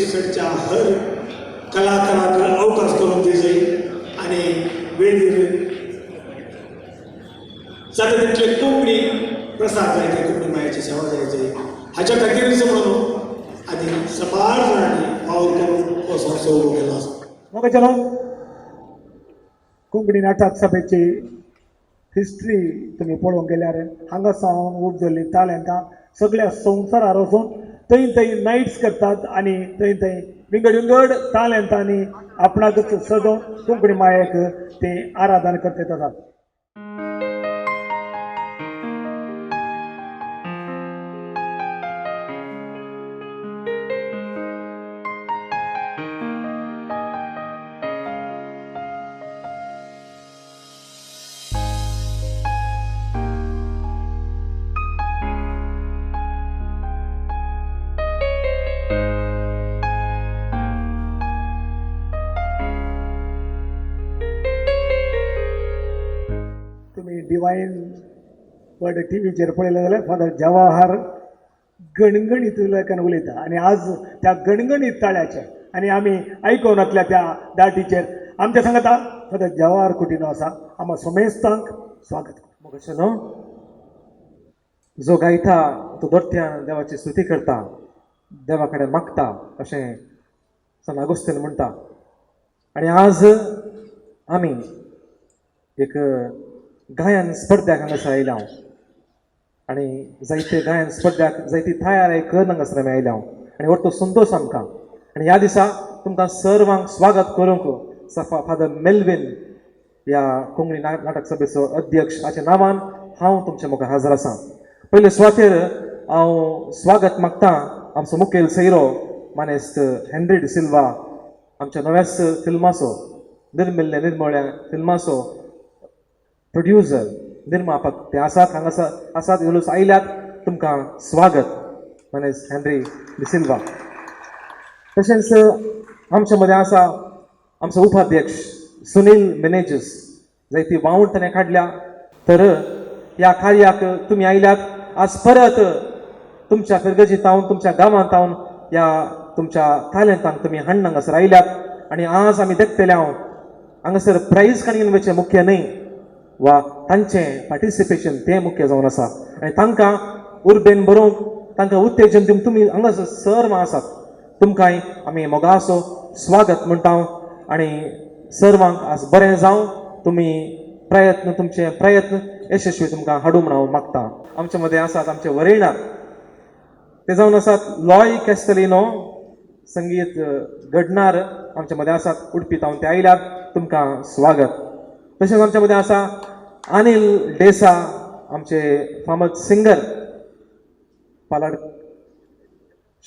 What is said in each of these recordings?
एपिसोडच्या हर कलाकाराक अवकाश करून दिजे आणि वेळ दिली जाता तितले कोंकणी प्रसार जायचे कोंकणी मायाची सेवा जायचे हाच्या खातीरच म्हणून आधी सबार जाणांनी वावर करून हो संस्था उबो केलो आसा. मग चलो कोंकणी नाटक सभेची हिस्ट्री तुम्ही पळोवंक गेल्यार हांगा सावन उपजल्ली तालंटां सगळ्या संवसारार वचून थंय थंय नायट्स करतात आणि थंय थंय विंगड विंगड तालंटांनी आपणाकच सजोवन कोंकणी मायेक ते आराधन करतात आसात. तुम्ही डिवायन वर्ल्ड टीव्हीचेर पळयलें जाल्यार फादर जवाहर गणगणीत उलयताना उलयता आणि आज त्या गणगणीत ताळ्याचे आणि आमी आयकोनातल्या त्या दाटीचेर आमच्या सांगता फादर जवाहर कुटिनो आसा. आम्हा समेस्तांक स्वागत. न्हू जो गायता तो दोट्यान देवाची स्तुती करता, देवा कडेन मागता अशें सान आगोस्तीन म्हणटा. आनी आज आमी एक गायन स्पर्ध्याक हांगासर आयल्या हांव आनी जायते गायन स्पर्ध्याक जायती तयारी करून हांगासर आमी आयल्या हांव आनी व्हडलो संतोश आमकां. आनी ह्या दिसा तुमकां सर्वांक स्वागत करूंक सफा फादर मेल्विन ह्या कोंकणी नाटक सभेचो अध्यक्ष हाच्या नांवान हांव तुमच्या मुखार हजर आसां. पयले सुवातेर हांव स्वागत मागतां आमचो मुखेल सैरो मानेस्त हेनरी डिसिल्वा, आमच्या नव्याच फिल्माचो निर्मिल्ल्या निर्मळ्या फिल्माचो प्रोड्युसर निर्मापक ते आसात हांगासर आसात वेळूच आयल्यात. तुमकां स्वागत मानेस्त हेनरी डिसिल्वा. तशेंच आमच्या मदें आसा आमचो उपाध्यक्ष सुनील मेनेजस. जायती वावूंड ताणें काडल्या तर ह्या कार्याक तुमी आयल्यात. आज परत तुमच्या फिरगजीतावन तुमच्या गांवांतावन ह्या तुमच्या तालंतांक तुमी हाडून हांगासर आयल्यात आनी आज आमी देखतले हांव हांगासर प्रायज काडून वयचें मुख्य न्हय वा तांचें पार्टिसिपेशन तें मुख्य जावन आसा आनी तांकां उर्बेन बरोवंक तांकां उत्तेजन दिवन तुमी हांगासर सर्व आसात. तुमकांय आमी मोगासो स्वागत म्हणटा आनी सर्वांक आज बरें जावं. तुमी तुमचे प्रयत्न यशस्वी तुमकां हाडूं म्हण हांव मागतां. आमचे मदें आसात आमचे वरेणार ते जावन आसात लॉय कॅस्टलिनो, संगीत घडणार आमच्या मदें आसात. उडपी तावन ते आयल्यात. तुमकां स्वागत. तशेंच आमच्या मदें आसा अनिल डेसा, आमचे फामद सिंगर पालाड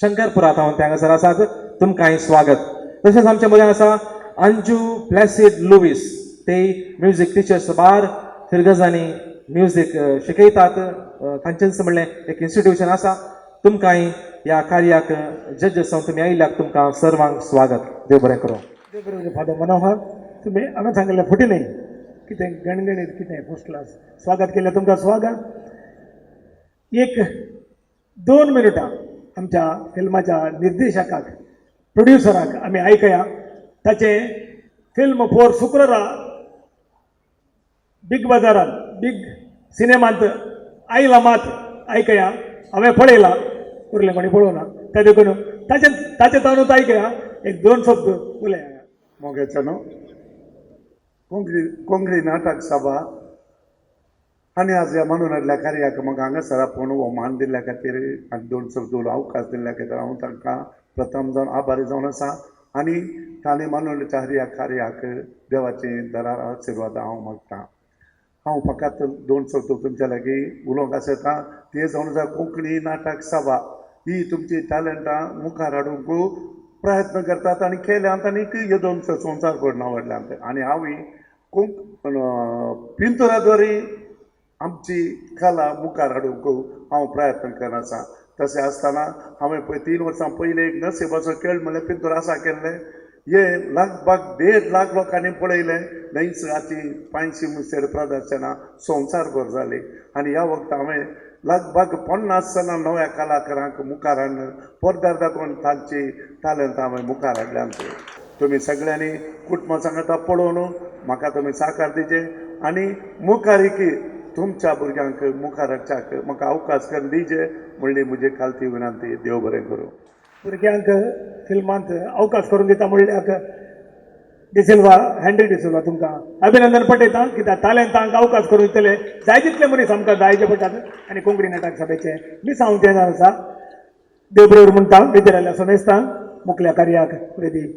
शंकरपुरा तावन ते हांगासर आसात. तुमकांय स्वागत. तशेंच आमच्या मदें आसा अंजू प्लॅसीड लुईस, ते म्युझिक टिचर्स बार फिरगजांनी म्युझिक शिकयतात. तांचेंच म्हणलें एक इन्स्टिट्यूशन आसा. तुमकांय ह्या कार्याक जज जावन तुमी आयल्यात. तुमकां सर्वांक स्वागत. देव बरें करूं. देव बरोबर. फादर मनोहर तुम्ही हांगा सांगलें फुटी न्ही कितें गणगणीत कितें फर्स्ट क्लास स्वागत केलें. तुमकां स्वागत. एक 2 मिनटां आमच्या फिल्माच्या निर्देशकाक प्रोड्युसराक आमी आयकया. ताचें फिल्म फॉर शुक्ररा बिग बाजारांत बिग सिनेमांत आयला मात आयकया. हांवें पळयला, उरलें कोणी पळोवना. त्या देखून ताचे ताणूच आयकया. एक 2 शब्द उलया. मोगेचो न्हू कोंकणी नाटक सभा आनी आज ह्या म्हणून कार्याक म्हाका हांगासर आपूण हो मान दिल्ल्या खातीर आनी 2 शब्द अवकाश दिल्ल्या खातीर हांव तांकां प्रथम जावन आभारी जावन आसा. आनी तांणी म्हणून ह्या कार्याक देवाची दरार आशिर्वाद हांव मागतां. हांव फकत 2 शब्द तुमच्या लागीं उलोवंक आसता. ते जावन आसा कोंकणी नाटक सभा ही तुमची टॅलंटां मुखार हाडूंक प्रयत्न करतात आनी केल्यात आनी येदोन संवसार भर आवडल्यात. आनी हांव पिंतुराद्वारे आमची कला मुखार हाडूंक हांव प्रयत्न करना आसा. तशें आसतना हांवें 3 वर्सां पयलीं एक नशिबाचो खेळ म्हणल्यार पिंतूर आसा केल्ले. हे लगभग 1.5 लाख लोकांनी पळयलें. नैसराची 500 मुसेर प्रदर्शनां संवसारभर जाली. आनी ह्या वखदां हांवें लगभग 50 जणां नव्या कलाकारांक मुखार हाडून पडद्यार दाखोवन तांची टॅलंट हांवें मुखार हाडल्या आमचे. तुमी सगळ्यांनी कुटुंबां सांगता पळोवन म्हाका तुमी साकार दिजे आनी मुखारीकी तुमच्या भुरग्यांक मुखार हाडच्याक म्हाका अवकाश करून दिजे म्हणली म्हजी खालती विनंती. देव बरें करूं. भुरग्यांक फिल्मांत अवकाश करून दिता म्हणल्याक डिसिल्वा हँड्री डिसिल्वा तुमकां अभिनंदन पटयता कित्याक टॅलंटांक अवकाश करून दितले जाय तितले मनीस आमकां जायचे पडटात आनी कोंकणी नाटक सभेचे मीस हांव तें आसा देव बरें म्हणटा भितर आयल्या सोमेस्तान मुखल्या कार्याक वेदी.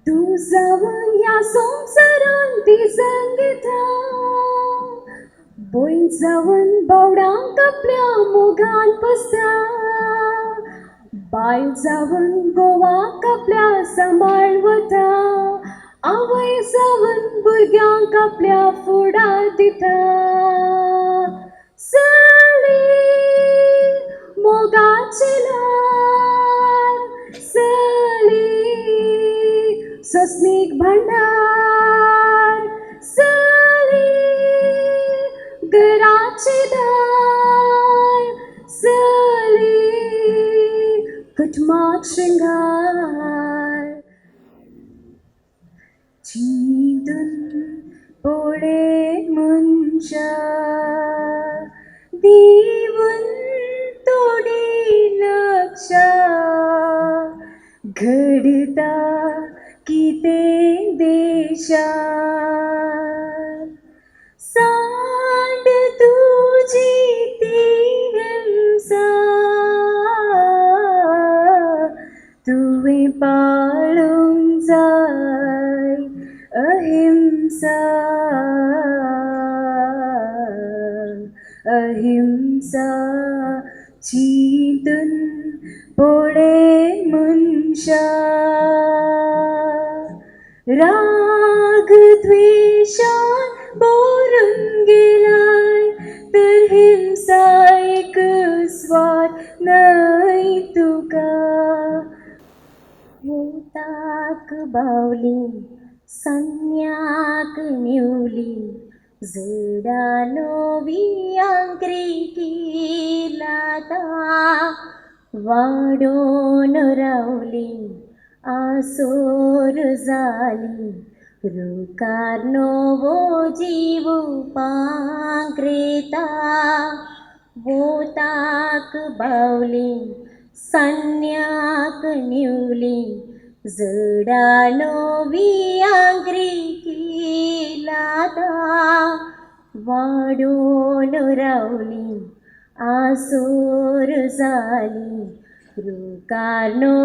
तू जावन ह्या संवसारान ती संगीता बोईन जावन बावडांक आपल्या मोगान पसता बायल जावन गोवाक आपल्या सांबाळ वता आवय जावन भुरग्यांक आपल्या फुडार दिता सली मोगाची लाल सली सस्नीक भांडार सली घराची दार सली कुटुंबाक श्रृंगार चिंतून पोळे मनशा दिवन तोडी लक्षा घडता कितें देशा सांड तुजी ती हिंसा तुवें पाळूंक जाय अहिंसा अहिंसा चिंतून पोळे मनशा राग द्वेषान बोरून गेलाय तर हिंसा एक स्वार्थ नाही तुका हेताक बावली सन्याक निवली जडानो वियांक्रिकी लाता वाडोन रावली आसोर जाली रुकारनो जीवो पांक्रेता वोताक बावली सन्याक निवली जडानो वियांग्री किलाता वाडून रावली आसोर जाली रुकारनो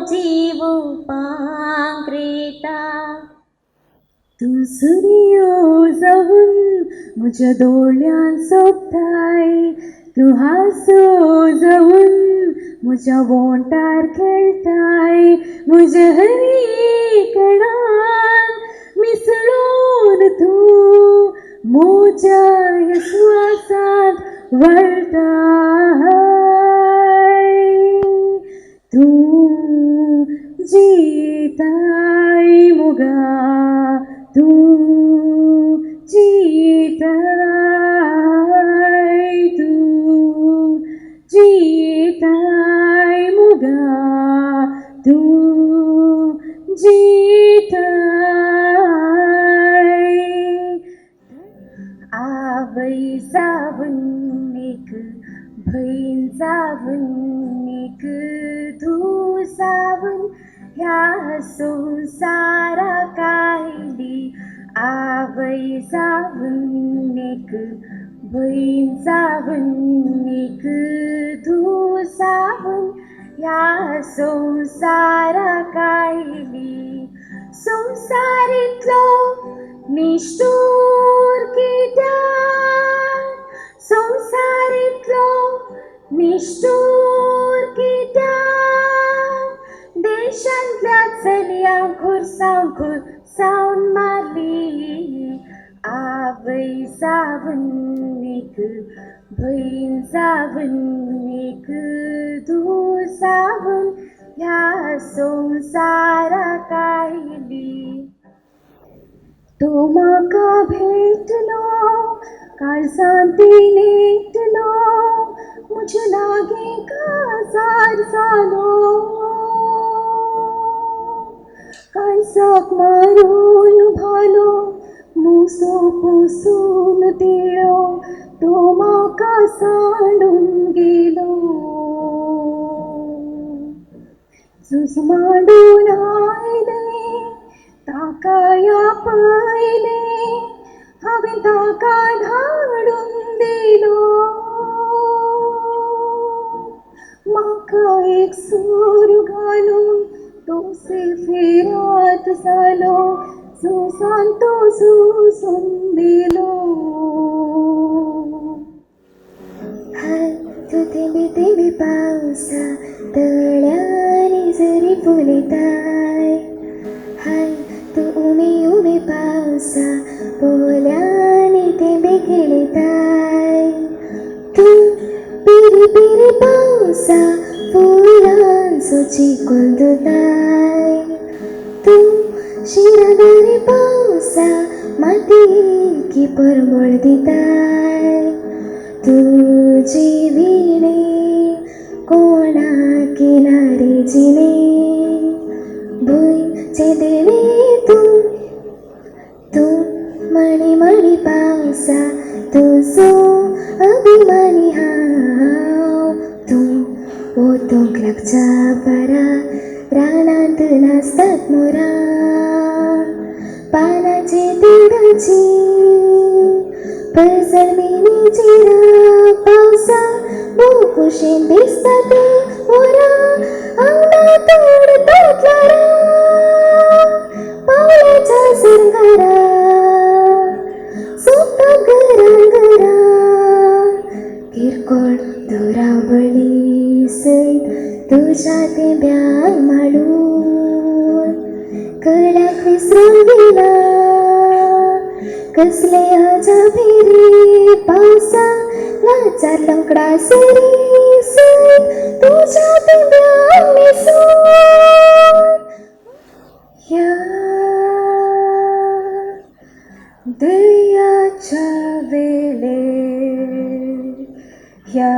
जीवो पांक्रेता तू सूर्यो जाऊन म्हज्या दोळ्यान सोबताय तू हांसो जाऊन म्हज्या वोंटार खेळटाय म्हज्या हरी कणान मिसळून तू म्हज्या स्वासांत वळटाय तू जिताय मुगा तू जिताय तू जिताय मुगा तू जिताय आवई जावन एक भैन जावन एक तू जावन ह्या संसारा कायली आवई जावन एक भैन जावन एक तू जावन ह्या संसारा कायली संसारीतलो निष्ठूर कित्याक संसारीतलो निष्ठूर कित्याक देशांतल्या चलयांक खुर्सांक सावन मारली आवय जावन एक भैन जावन एक तू जावन ह्या संसारा कायली तो म्हाका भेटलो काळजांती नेटलो म्हज्या लागीं काजार जालो काळजाक मारून भालो मुसो पुसून दिलो तो म्हाका सांडून गेलो झुज मांडून आयले ताका या पयले हांवें ताका धाडून दिलो म्हाका एक सूर घालून तो फेरात जालो झुजान तो झुजून दिलो तू तेंबे तेंबे पावसा तळ्यांनी जरी फुलताय हाय तू उमे उमे पावसा पोल्यांनी तेंबे खेळताय तू पिरी पिरी पावसा फुलांचो चिकोल धुताय तू शिरागरी पावसा मातीकी परमळ दिताय तुझी विणे कोणा किनारी जिणे भुंयचे देणे तू मणी मणी पावसा तुजो अभिमानी हांव तू ओतोंक लागच्या बरा रानांत नाचतात मोरां पानाची तिडाची पळसणीनी चिरा पावसा भोव कुशीन दिसतात मोरां अंगणांत उडतात ल्हारां पावलाच्या सरकारा सोंपतात घरां घरां किरकोळ दोरावळी सैत तुझ्या तेंब्याक माडून कळ्याक विसरून गेला कसले अजाभिरी पावसा लाचार लंकडा सरी सैत तुझ्या तेंब्याक मिसून ह्या दर्याच्या वेळेर ह्या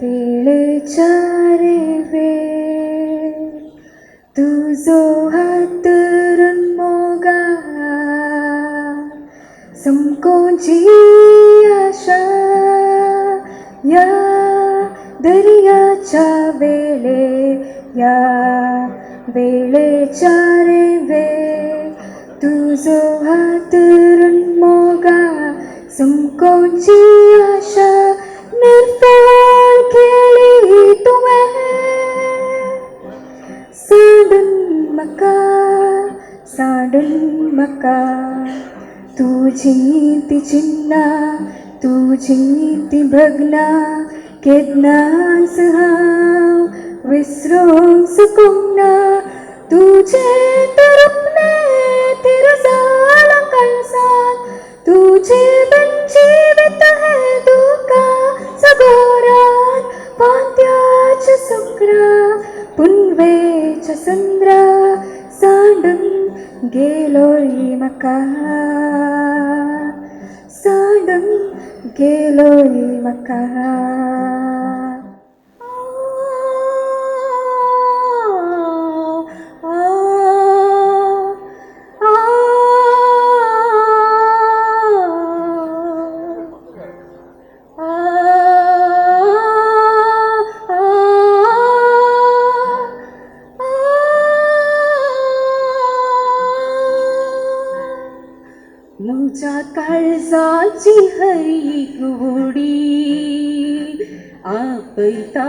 वेळेच्या रे वेळ तुझो हात सुकोंची आशा या दर्याच्या या वेळेच्या रेवे तुझो हात मोगा सुकोंची आशा निर्फळ केली तुवें साडून मका तुझी ती चिन्ना तुझी ती भगना केदनास हांव विसरूंक सुकुंना तुझे तरुपणे तिरसाल कळसाल तुझे जिवित हे तुका सगोरान पांत्याच्या सुक्रा पुनवेच्या संद्रा सांडून गेलोय म्हाका सांडून गेलोय म्हाका मुझ्या काळजाची हरी उडी आपयता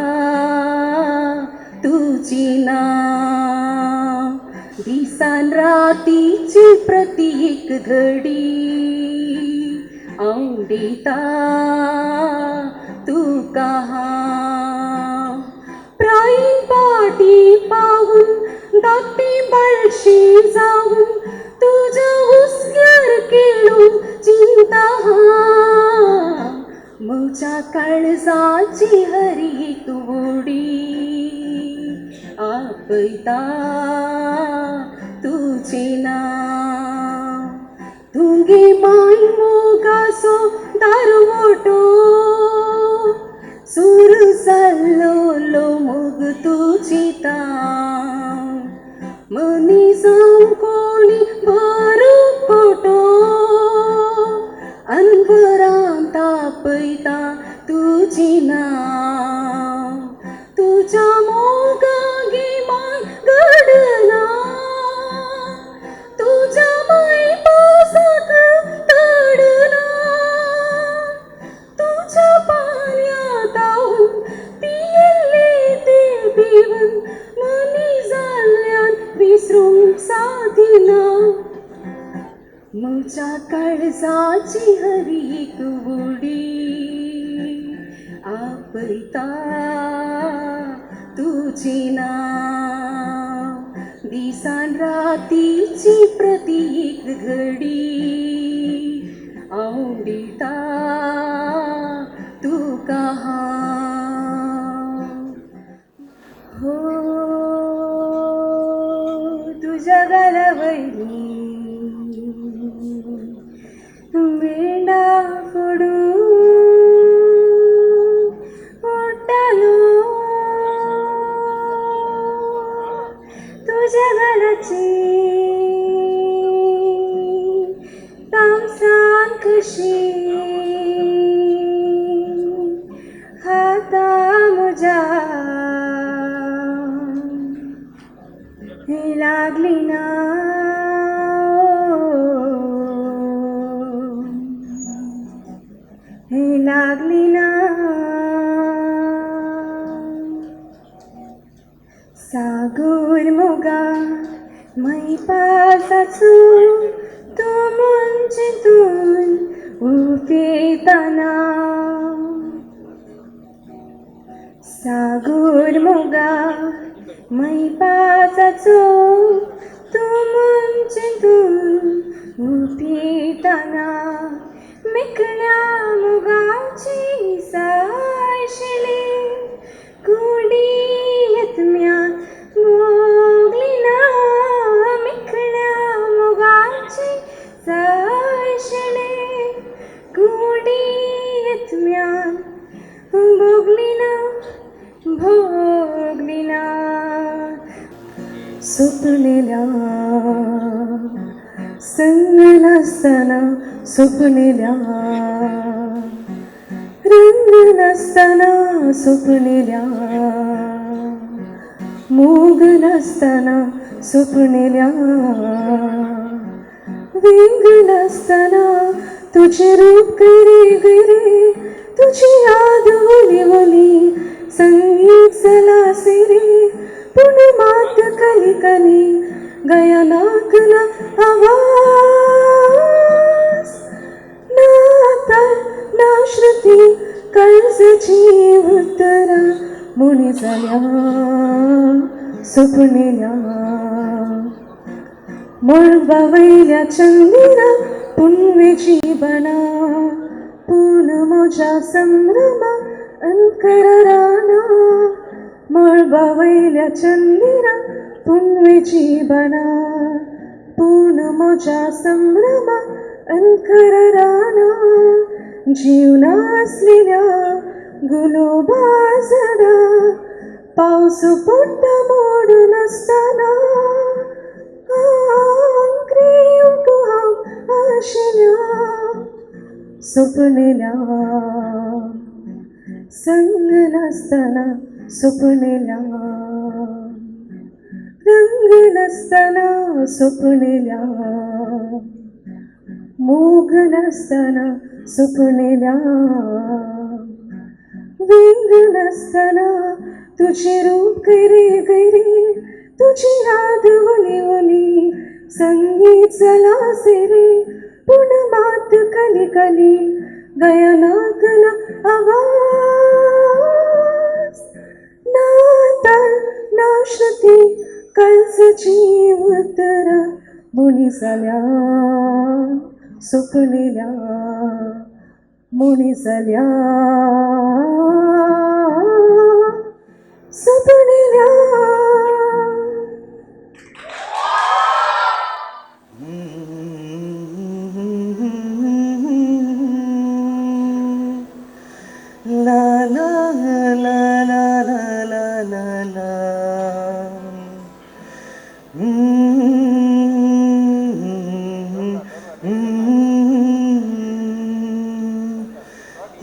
तुझी नाव दिसान रातीची प्रत्येक घडी आवडीता तुका हांव प्रायीण पाटी पावून धाकटी बाळशी जाऊन तुझ्या हुस्क्यार केळून चिंता म्हज्या काळजाची हरी उडी आपयता तुझे नाव तुगे मान मोगासो दारवटो सूर जाल्लो मोग तुजी ताव मनी जावं कोणी बरो खोटो अनवरां तापयता तुजी नाव तुज्या मोगा गिमान घडना तुज्या माय पासाक तडना तुज्या पालया तावून पियेल्ले ते पिवन मनी जाल्ल्यान विसरूंक सादिना म्हज्या काळजाची हरी उडी आपयता तुझे नाव दिसान रातीची प्रत्येक घडी आवडीता तुका हांव हो तुझ्या गालावयली मेंढा फोडून ओडटालो तुझ्या गालाची तामसां कशी हाता म्हज्या लागली ना लागली ना सागोर मोगा मै पासाचो तो मंचेतून उपेताना सागोर मोगा मै पासाचो तो मंचेतून उपेताना मिकल्या मुगाची सायशिली कुडी येतम्यान मोगली ना मिकल्या मुगाची सायशिली कुडी येतम्यान भोगली ना स्वप्नेल्या संग नसताना स्वप्नेल्या रंग नसताना स्वप्नेल्या मूग नसताना स्वप्नेल्या विंग नसताना तुझे रूप गरे गरे तुझी याद ओली ओली संगीत चला सिरे पुणमात कली कली गया नाकला आवाज ना तर ना श्रुती कळसाची उत्तरा मुनी झाल्या स्वप्नेल्या मळबावैल्या चंदिरा पुनवेची बना पूनमोजा संभ्रमा अंकर राणा मळबावैल्या चंदिरा पुनवेची बना पूनमोजा संभ्रमा अंकर राणा जीवना असलेल्या गुलोबाजडा पाऊस पोट मोडून असताना आशल्या स्वप्नेल्या संग नसताना स्वप्नेल्या रंग नसताना स्वप्नेल्या मूग नसताना स्वप्नेल्या विंग नसताना तुझे रूप गरे गरे तुझी याद ओली ओली संगीत चला सिरे पुणमात कली कली गया नाकला आवाज ना तर ना श्रुती कळसाची उत्तरा मुनी झाल्या स्वप्नेल्या मुनी झाल्या स्वप्नेल्या La la la la la la la la.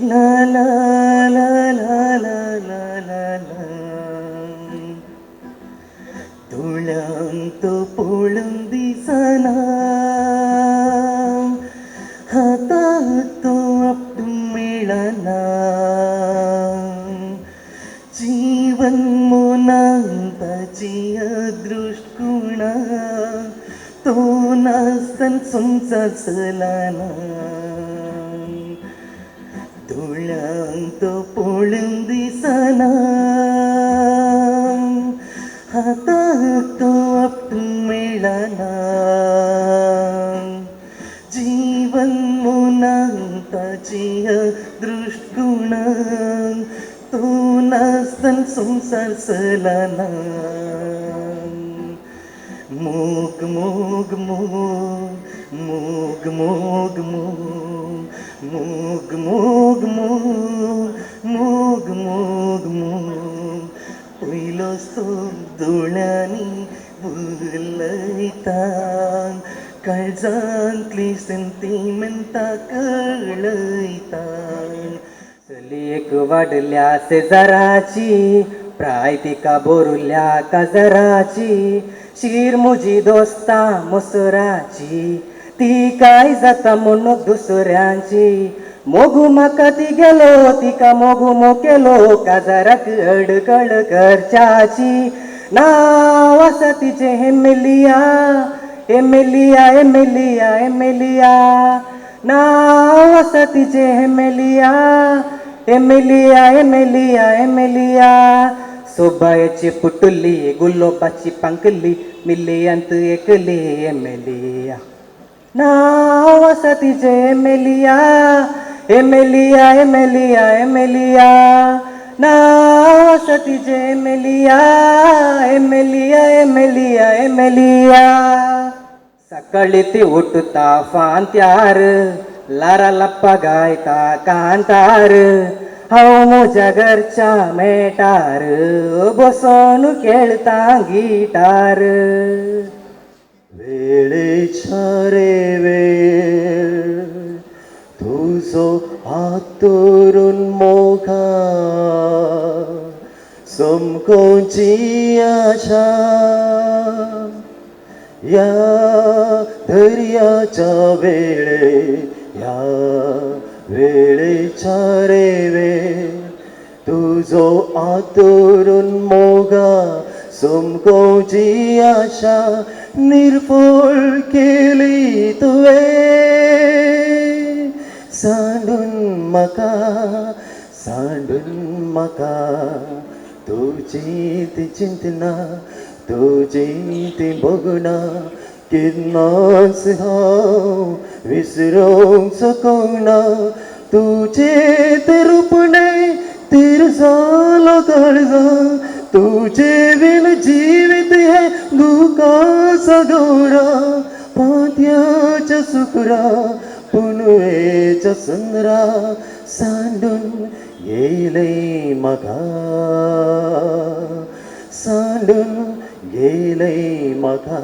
La la la la la la la la. तुळ्यांत पोळून दिसना हातात आपटून मिळना जीवन मोनांताची दृष्टुण तो नासन सुंचसलाना तुळ्यांत पोळून दिसना हातात आपटून मिळना जीवन मोनांताची दृष्टुण तो नासन संसार सलाना मोग मोग मोग मोग मोग मोग मोग मोग मोग मोग मोग पयलोच तो दोळ्यांनी बुलयता काळजांतली सेंटिमेंटां कळयता चलयेक वाडल्या शेजाराची प्राय तिका बोरुल्या काजराची शीर म्हजी दोस्तां मोसराची ती काय जाता म्हणून दुसऱ्यांची मोगू म्हाका ती गेलो तिका मोगू मो केलो काजराक अडकळ करच्याची नांव आसा तिचें हेमेलिया एमेलिया एमेलिया एमेलिया नांव आसा तिचें हेमेलिया एमेलिया एमेलिया एमेलिया सोबायेची पुटुली गुलोबाची पांकली मिलियांत एकली एमेलिया नांव आसा तिचें एमेलिया एमेलिया एमेलिया एमेलिया नांव आसा तिचें एमेलिया एमेलिया एमेलिया एमेलिया सकाळी ती उठता फांत्यार लारा लप्पा गायता कांतार हांव म्हज्या घरच्या मेटार बसून खेळता गिटार वेळेच्या रे वेळ तुझो हातोरून मोगा समकोची आशा या दर्याच्या या वेळेच्या रेवे तुझो आतोरून मोगा समकोची आशा निर्फळ केली तुवे सांडून मका तुझी ती चिंतना तुझी ती बघना केन्नाच हांव विसरूंक सकना तुझे ते रूपणे तिरसालो काळजा तुझे बिन जीवित हे दुखाचा गौरा पात्याच्या सुकरा पुनवेच्या सुंदरा सांडून येयले म्हाका सांडून येयले म्हाका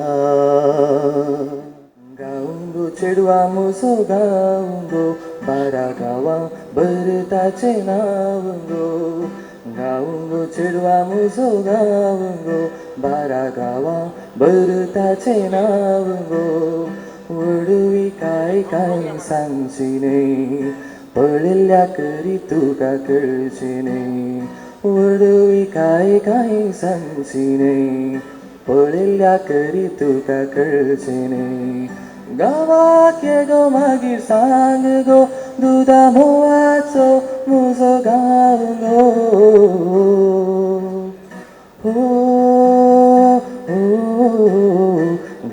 गाऊंगो चेडवा मोसो गाऊंगो बारा गावा भरताचे नावंगो गाऊंगो चेडवा मोसो गाऊंगो बारा गावा भरताचे नावंगो वडवी काय सांगची न्ही पळयल्या करी तुका कळची न्ही वडवी काय सांगची न्ही पळयल्या करी तुका कळची न्ही गावाक ये गो मागीर सांग गो दुदा मोवाचो म्हजो गांव गो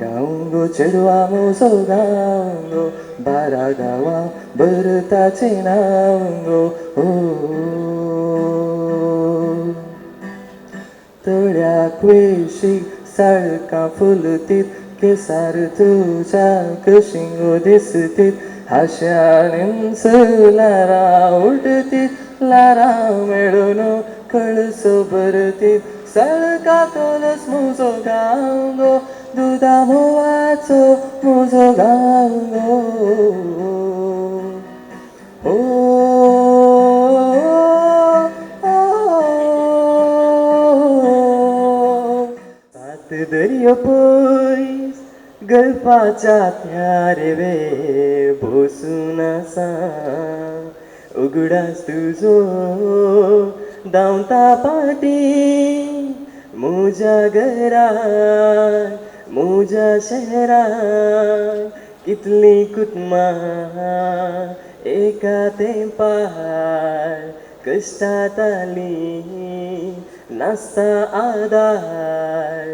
गाऊंगो चेडवा मोसो गाऊंगो बारा गावा भरताचे नावंगो तळ्याक वेशीक साळकां फुलतीत केसार तुझ्या कशिंगो दिसतीत हास्यान लारा उडतीत लारा मेळून कळसो भरतीत सळका कलस म्हजो गांवगो दुदा मोवाचो म्हजो गांवगो सात दर्यो पयस गल्फाच्या त्या रेवे बसून आसा उगडास तुजो धांवता पाटी म्हज्या घरान म्हज्या शहरान कितलीं कुटुंबां एका तेंपार कश्टांत आलीं नासता आदार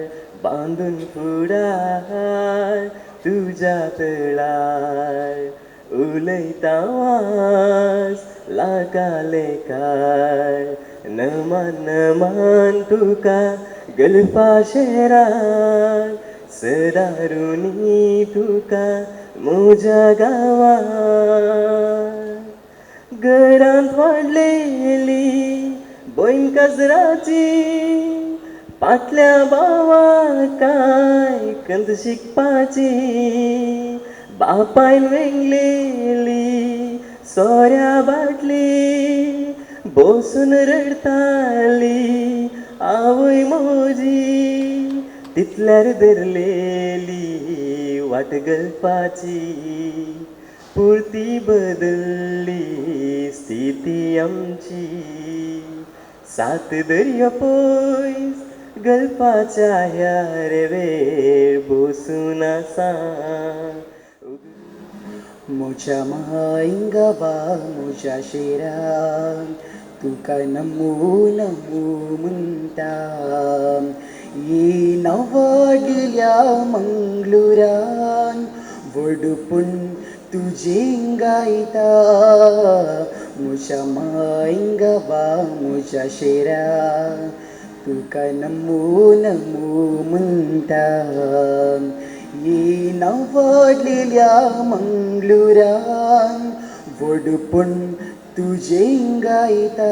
बांदून फुडार तुज्या तळार उलयता वास लागाले कार नमान तुका गल्फा शेरार सदारुनी तुका म्हज्या गांवार घरांत वाडलेली बहीण काजराची फाटल्या भावा काय कंद शिकपाची बापायन वेंगलेली सोऱ्या बाटली बसून रडताली आवय मोजी तितल्यार धरलेली वाट गल्फाची पुर्ती बदलली स्थिती आमची सात दर्या पयस गल्फाच्या ह्या रेवेर बसून आसा म्हज्या मायंगाबा म्हज्या शेरान तुका नमू नमू म्हणटा ही नवाडल्या मंगळुरान वडपूण तुजें गायता म्हज्या मायंगाबा म्हज्या शेरा तुका नमू नमू म्हणटा ही नवाडलेल्या मंगळुरान वडपूण तुजें गायता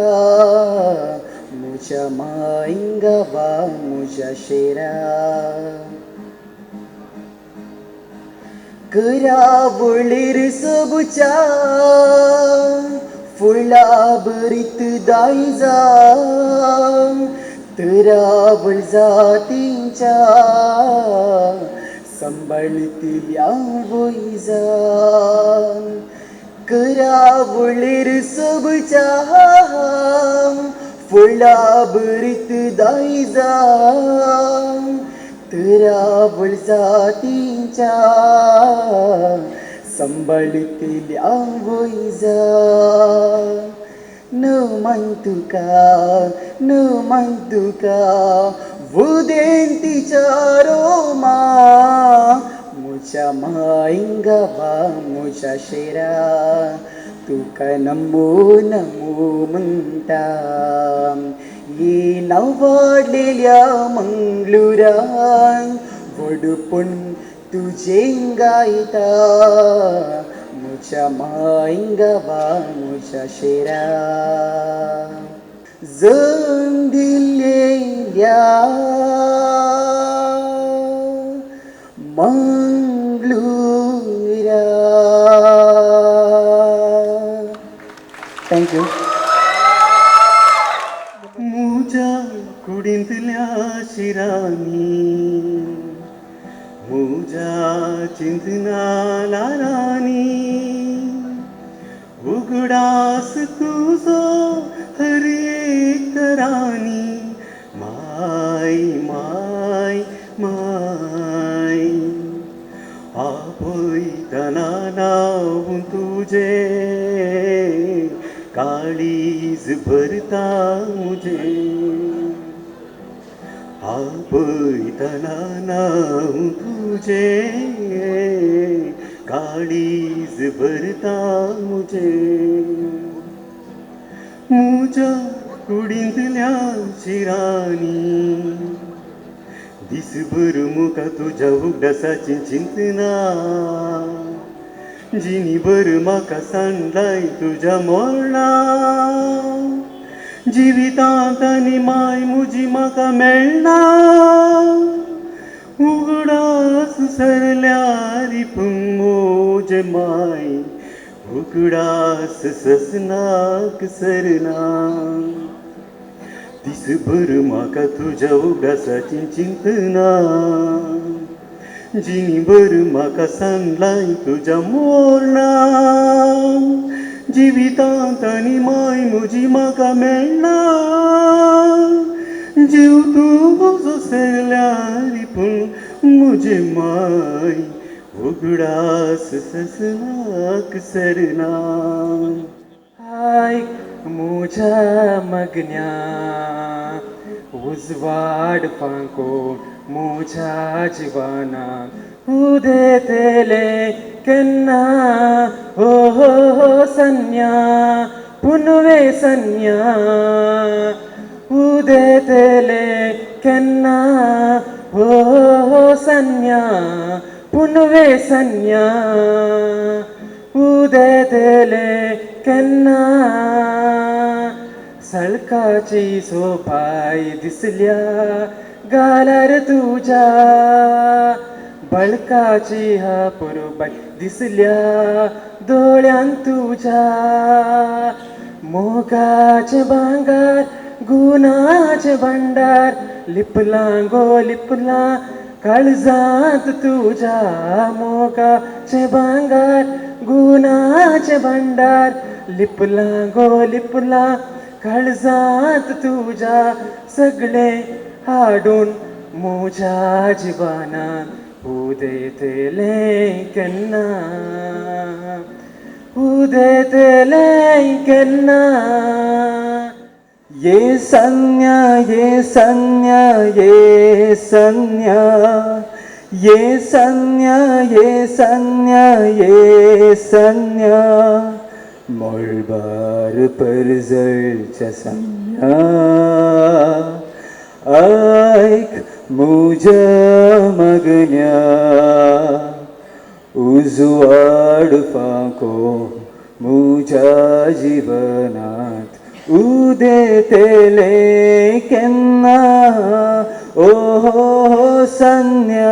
म्हज्या मायंगाबा म्हज्या शेरा करावळीर सबुच्या फुला बरीत दायजा तरावळ जातींच्या सांभाळतिल्या वैजा करावळीर सबुच्या फुला बरीत दायजा तरावळ जातींच्या सांभाळतिल्या वैजा न मानतुका उदेन तिच्या रोमा मुच्या माईंगावा मुच्या शेरा तुका नमो नमो म्हणटा ये वाढलेल्या मंगळुरान वडपूण तुझे गायता मुच्या माईंगावा मुच्या शेरा जण दिलेल्या मंगळुरा. थँक्यू. मुजा कुडींतल्या शिरांनी मुजा चिंतनाला राणी उगडास तुझो हर एक राणी माय माय माय आपयतना नाव तुझे काळीज भरता मुझे आपयतना नाव तुझे काळीज भरता मुझे मुजा कुडींतल्या शिरांनी दिसभर मुका तुझ्या उगडासाची चिंतना जिनीभर म्हाका सांडलाय तुझ्या मोरना जिवितांत आनी माय मुजी म्हाका मेळना उगडास सरल्यार मोजे माय उगडास ससनाक सरना दिसभर म्हाका तुझ्या उगडासाची चिंतना जिनीभर म्हाका सांडलाय तुझ्या मोरना जिवितांत आनी माय म्हजी म्हाका मेळना जीव तुजो सरल्यार पूण म्हजे माय उगडास ससनाक सरना. आयक मुझ्या मगन्या उजवाड फांको मुझ्या जिवानात उदेतेले केन्ना हो हो हो सन्या पुनवे सन्या उदेतेले केन्ना हो हो सन्या पुनवे सन्या उदेतेले केन्ना सळकाची सोपाय दिसल्या गालार तुझ्या बळकाची हा पुरबाय दिसल्या दोळ्यान तुझ्या मोगाचे भांगार गुणाचे भांडार लिपला गो लिपला काळजात तुझ्या मोगाचे भांगार गुणाचे भांडार लिपला गो लिपला काळजात तुझ्या सगळे हाडून मुझ्या जिवानात उदेतेले केन्ना उदेतेले केन्ना. ये सन्या ये सन्या ये सन्या ये सन्या ये सन्या ये सन्या मोळबार परजळच्या सन्या ऐक मुझ्या मगन्या उजवाड फांको मुझ्या जीवनात उदेतेले केन्ना ओ हो सन्या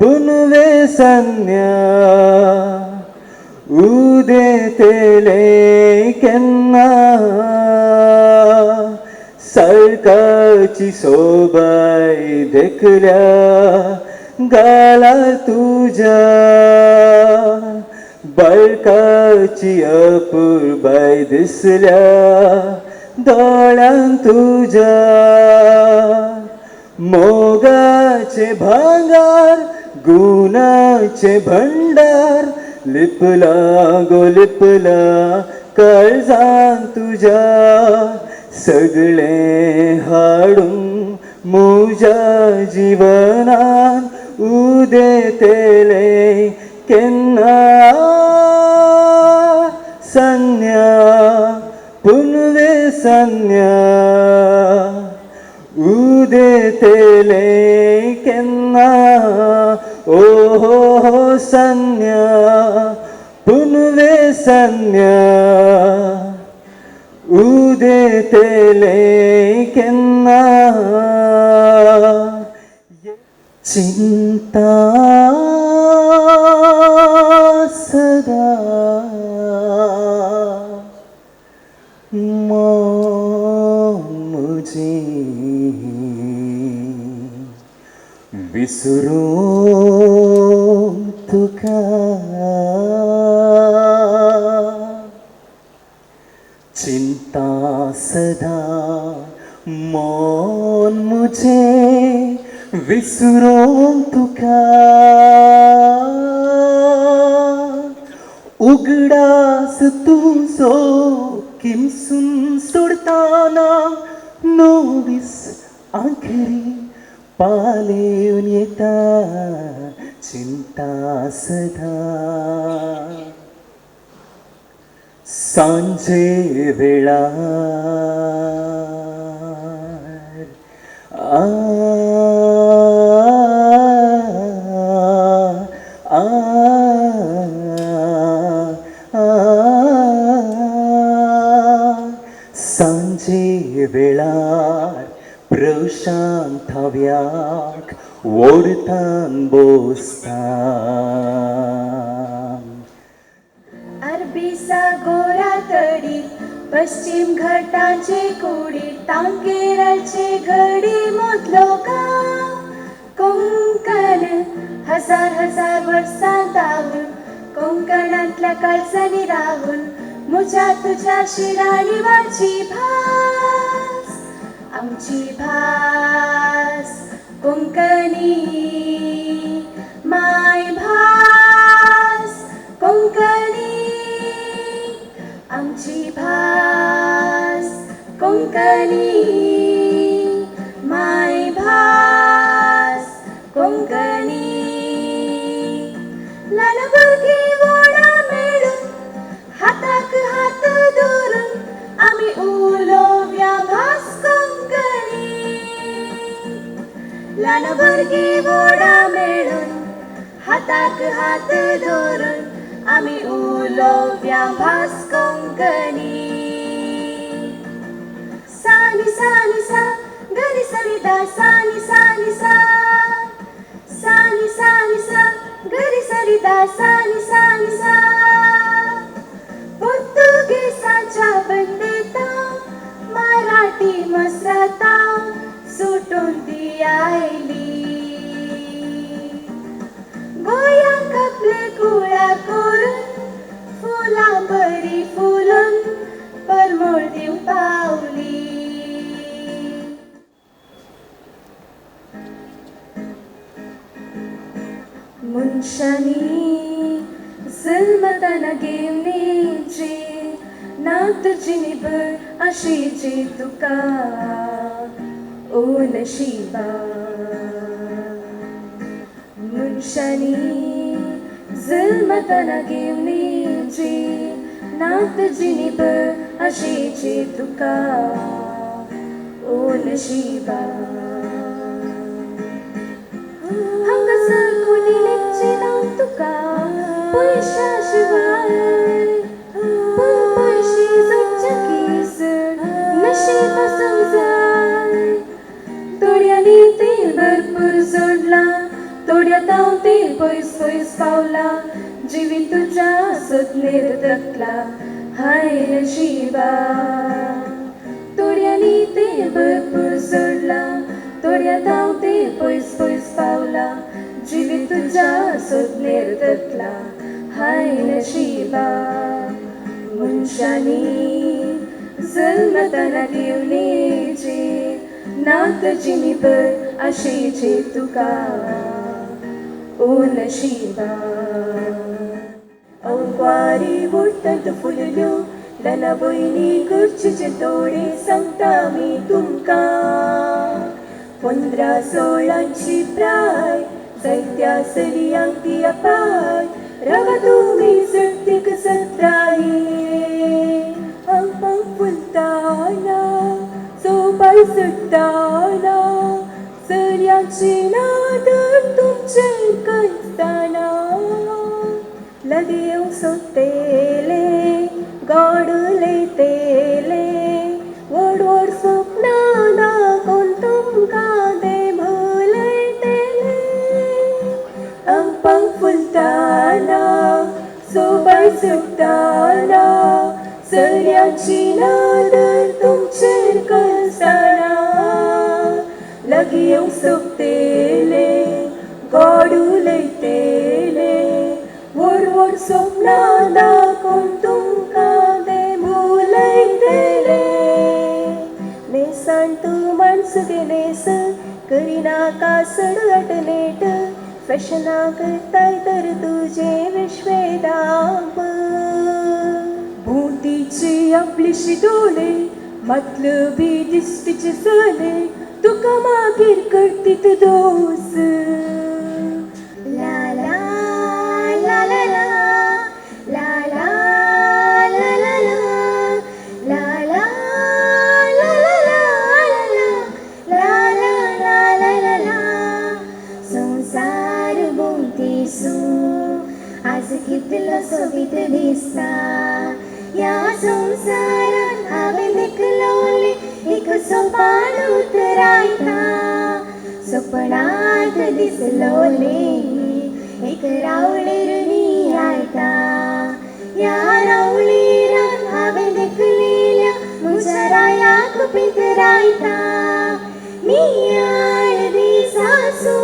पुनवे सन्या उदेतेले केन्ना सरकाची सोबाय देखल्या गाला तुझ्या बळकाची अपूर्बाय दिसल्या दोळ्यान तुझ्या मोगाचे भांगार गुणाचे भंडार लिपला गो लिपला काळजान तुझ्या सगळे हाडून मुझ्या जीवनान उदेतेले केन्ना सन्या पुनवे सन्या उदेतेले केन्ना ओ सन्या पुनवे सन्या उदेतेले केन्ना चिंता सदा मुझे विसरून तुका चिंता सदा मन मुझे विसरून तुका उगडास तुझो किमसून सोडताना नोवीस आखरी पालेऊन येता चिंता सदा सांजे वेळार सांजे वेळार प्रशांत हव्याक ओढतान बोसतान अरबी सागोरा तडीत पश्चिम घाटांचे कुडीत तांकेराचे घडी मोदलो गांव कोंकण हजार हजार वर्सां दावून कोंकणांतल्या काळजांनी रावून म्हज्या तुझ्या शिराळी वाची भास आमची भास कोंकणी माय भास कोंकणी आमची भास कोंकणी माय भास कोंकणी ल्हान भुरगीं वांगडा मेळून हाताक हात धरून आमी उलोवया भास कोंकणी ल्हान भुरगीं वांगडा मेळून हाताक हात धरून आमी उलोवया भास कोंकणी सानी सानी सा गरी सरिता सानी सानी सा सानी सानी सा गरी सरिता सानी सानी सा पोर्तुगेसाच्या बंदेता मराठी मसराता सुटून ती आयली गोंयांक आपले कुळा करून फुलां बरी फुलून परमळ दिव पावली मनशांनी जल्मताना घेवनेची ना तुजी निभर आशेची तुका ओ नशिबा मनशांनी जल्मताना घेवनेची ना तुजी निभर आशेची तुका ओ नशिबा हांगासर कोणी लेखचे नांव तुका पयशा शिवाय पूण पयशे जोडचे केसर नशीब आसूंक जाय दोळ्यांनी तेल भरपूर जोडलां तोड्यात हांव ते पयस पयस पावला जिवीत तुज्या सोदनेर तकला हाय नशिबा तोड्यांनी ते भरपूर सोडला तोड्यात हांव ते पयस पयस पावला जिवीत तुज्या सोदनेर तकला हाय नशिबा मनशांनी जल्मताना दिवनेचे नात जिमीभर आशेचे तुका ओ नशिबा अंकवारी बुडतात फुलल्यो लना भयणी करचेचे तोडे सांगता मी तुमका 15-16ची प्राय जायत्या सलियांक दिया पाय रवा तुम्ही सत्यक सत्राये अंक फुलताना सोपाय सुटताना सल्यांची नादर तुमचे कळताना लगे येऊन सोडतेले गाडले तेले वड वड स्वप्नां दाखोवन तुमका दे भुलयतेले अंक फुलताना सोपाय सुटताना सल्यांची नादर तुमचेर कळताना लगी येऊन सोडतेले गोड उलयतेले व्हड व्हड स्वप्नां दाखोवन तुमका ते भुलयतेले नेसान तूं माणसुगे नेस करिनाका सडगट नेट फॅशना करताय तर तुजे विश्वेदांब भोंवतीची आपलीशी डोळे मतलबी दिसतीचे चले तुका मागीर करतीत दोस ला ला ला ला ला ला ला ला ला ला ला ला ला ला ला संसार भोंवतीसू आज कितलो सोबीत दिसता या संसारान हांवें देखलोले एक सोपान उतरायता सपनांत दिसलोले एक रावळेर नियाळटा या रावळेरान हांवें देखलेल्या म्हज्या रायाक पितरायता नियाळ दिसासू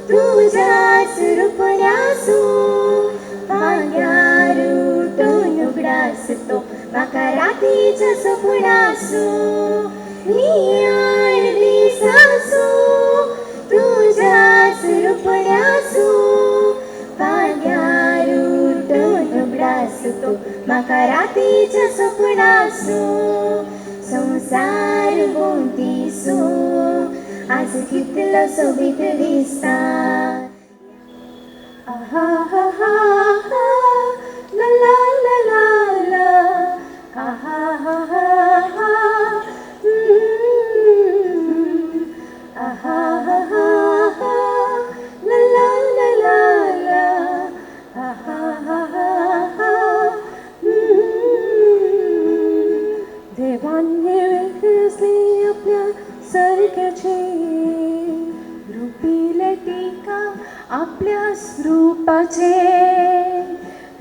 तुज्याच रुपण्यासू फाग्यार उठून उगडास तो म्हाका रातीच्या सपनासू नियाळ दिसासू तुज्याच रुपण्यासू फाग्यार उठून उगडास तो म्हाका रातीच्या सपनासू संसार भोंवतीसू आज कितलो सोबीत दिसता आहा हा हा हा ला ला ला ला ला आहा हा हा हा आहा हा हा हा ला ला ला ला ला आहा हा हा हा देवाने वेगळी आपल्या सारख्याचे रूपीले टीका आपल्या रूपाचे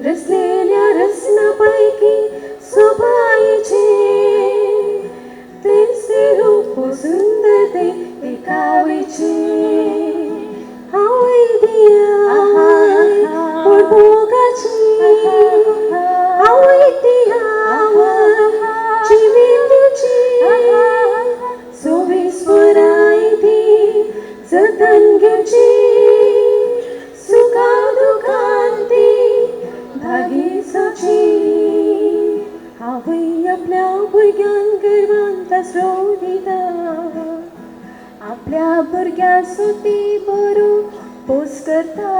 रचलेल्या रचनापैकी सोबाईचे तेचे रूप सुंदर ते एकावेचे हावय दिया भोगाची हावय दिया जीविताची सोवीस्वराय ती जतन घेवची सुखा दुखांती भागीसाची हावय आपल्या भुरग्यांक गर्वांत आसरो दिता आपल्या भुरग्याचो ती बरो पोस करता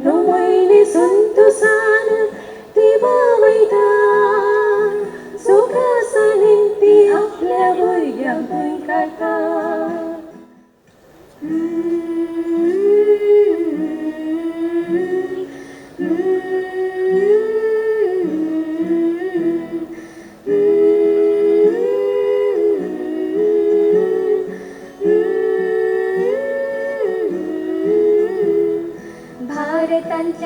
9 म्हयने संतोषान ती भावयता सुखासानीन ती आपल्या भुरग्यांक खंय काडटा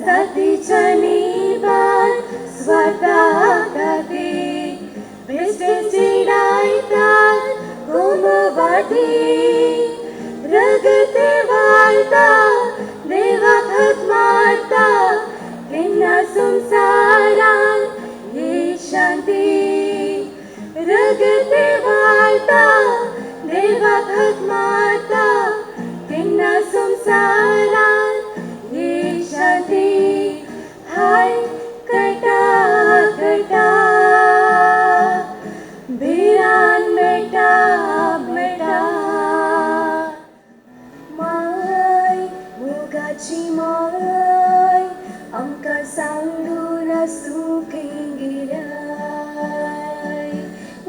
जातीच्या निबार स्वार्था खातीर बेश्टेची डायतात घुमवाती रगते वाळटा देवाक हात मारता केन्ना संसारान ही शांती रगते वाळटा देवाक हात मारता केन्ना संसारान ही शांती हाय कटा कटा भिरान मेटा मेटा माय मोगाची माय आमकां सांगून सुखी गिराय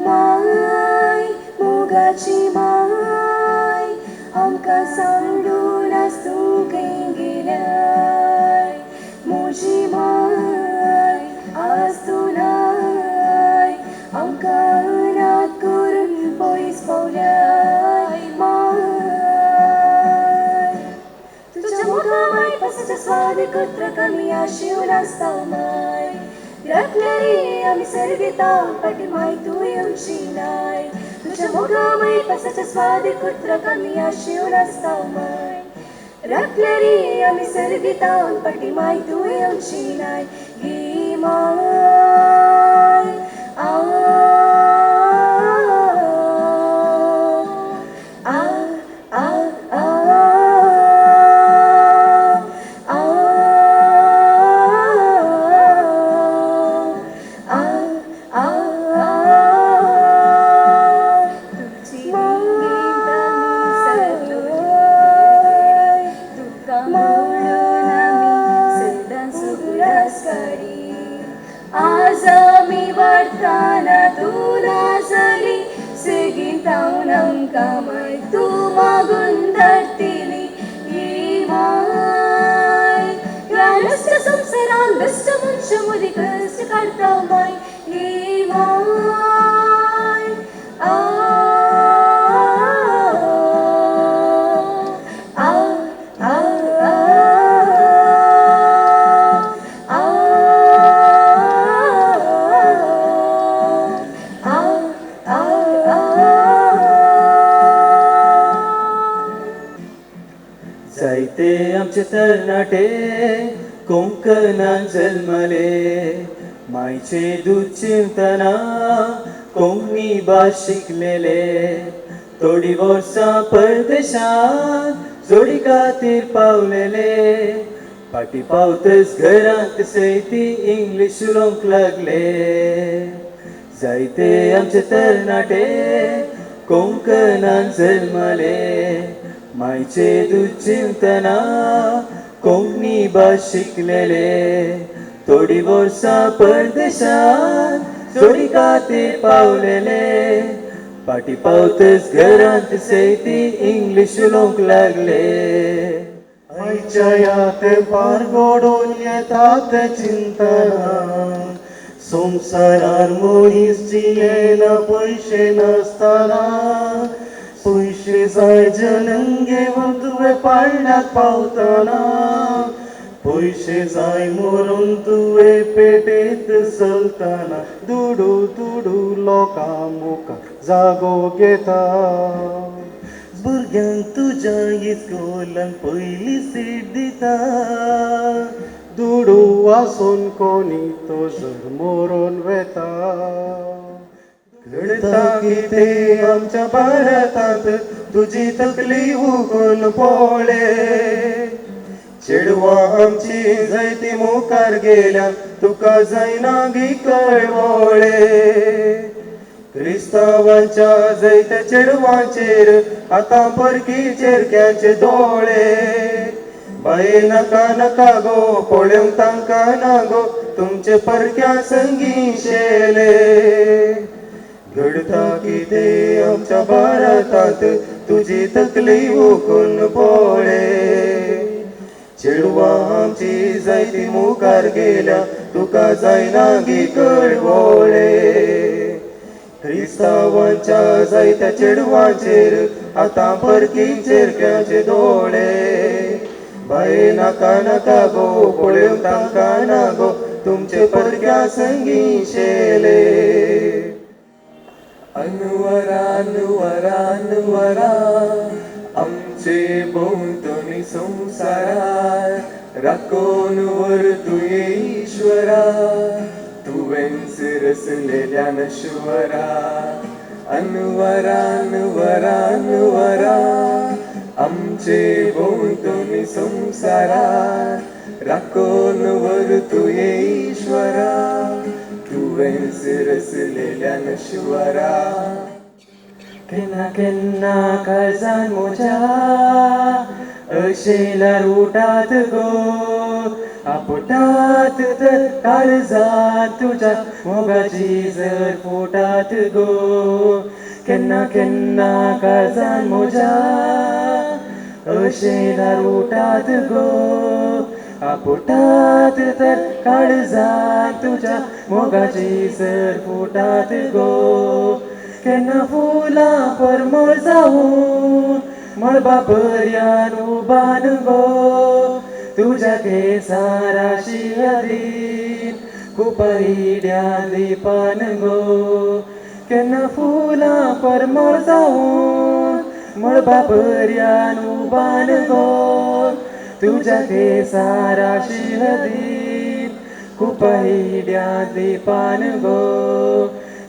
माय मोगाची माय आमकां सांगून सुखी गिराय म्हजी माय आसतुनाय आमकां अनाथ करून पयस पावल्याय माय तुझ्या मोठ्या माय पासाच्या स्वाद एकत्र कमी आशिवून आसता माय राखल्यारी आमी सर्गिता पाटी माय तूं येवची नाय तुझ्या मोठ्या माय पासाच्या स्वाद एकत्र कमी आशिवून आसता माय राखल्यारी आमी सर्गिता पाटी माय तूं येवची नाय ही माय आज आमी वाडटाना तूं नासली सेगीन तावन आमकां माय तूं मागून धाडटिली ही माय ह्या नश्ट संवसारान बेश्ट मनशां मदीं कश्ट काडटा माय ही माय जायते आमचे तरणाटे कोंकणान जल्मले मायचे दूध चिंतना कोंकणी भास शिकलेले थोडी वर्सां परदेशांत जोडी खातीर पावलेले पाटी पावतच घरांत सैती इंग्लीश उलोवंक लागले जायते आमचे तरणाटे कोंकणान जल्मले मायचे दूध चिंतना कोंकणी भास शिकलेले थोडी वर्सां परदेशांत जोडी खातीर पावलेले पाटी पावतच घरांत सैती इंग्लीश उलोवंक लागले आयच्या ह्या तेंपार घडोवन येतात चिंतना संवसारार मनीस जियेना पयशे नासतना पयशे जाय जनन घेवन तुवें पाळण्यात पावतना पयशे जाय मरून तुवें पेटेंत चलतना दुडू दुडू लोकां मुखार जागो घेता भुरग्यांक तुज्या इस्कोलान पयली सीट दिता दुडू वाचून कोणी तो जर मरून वेता घडता कितें आमच्या भारतांत तुजी तकली उगोन पळय चेडवां आमची जायती मुखार गेल्या तुका जायना गी कळवळे क्रिस्तांवांच्या जायत्या चेडवांचेर आतां परकी चेरक्याचे दोळे बाये नाका नाका गो पळोवंक तांकां नागो तुमचे परक्या संगी शेले घडता कितें आमच्या भारतांत तुजी तकली उखून पळय चेडवां आमची जायती मुखार गेल्या तुका जायना गी कळवळे क्रिस्तांवांच्या जायत्या चेडवांचेर आतां परकी चेरक्याचे दोळे भय नाका नाका गो पळोवंक तांकां ना गो तुमचे परक्या संगी शेले अनवरा अनवरा अनवरा आमचे भोंवतणी संवसारार राखोन वर तुये ईश्वरा तुवें रचलेल्या नश्वरा अनवरा अनवरा अनवरा आमचे भोंवतणी संवसारार राखोन वर तुये ईश्वरा तुवें रचलेल्या नश्वरा केन्ना केन्ना काळजान म्हज्या अशेल्यार उठात गो आपटात तर काळजात तुज्या मोगाची जर फुटात गो केन्ना केन्ना काळजान म्हज्या अशेल्यार उठात गो आपटात तर काळजात तुज्या मोगाची जर फुटात गो केन्ना फुलां परमळ जावून मळबा पर्यान उबान गो तुज्या केसाराशी अधीन कुपहिड्या लिपान गो केन्ना फुलां परमळ जावून मळबा पर्यान उबान गो तुज्या केसाराशी अधीन कुपहिड्या लिपान गो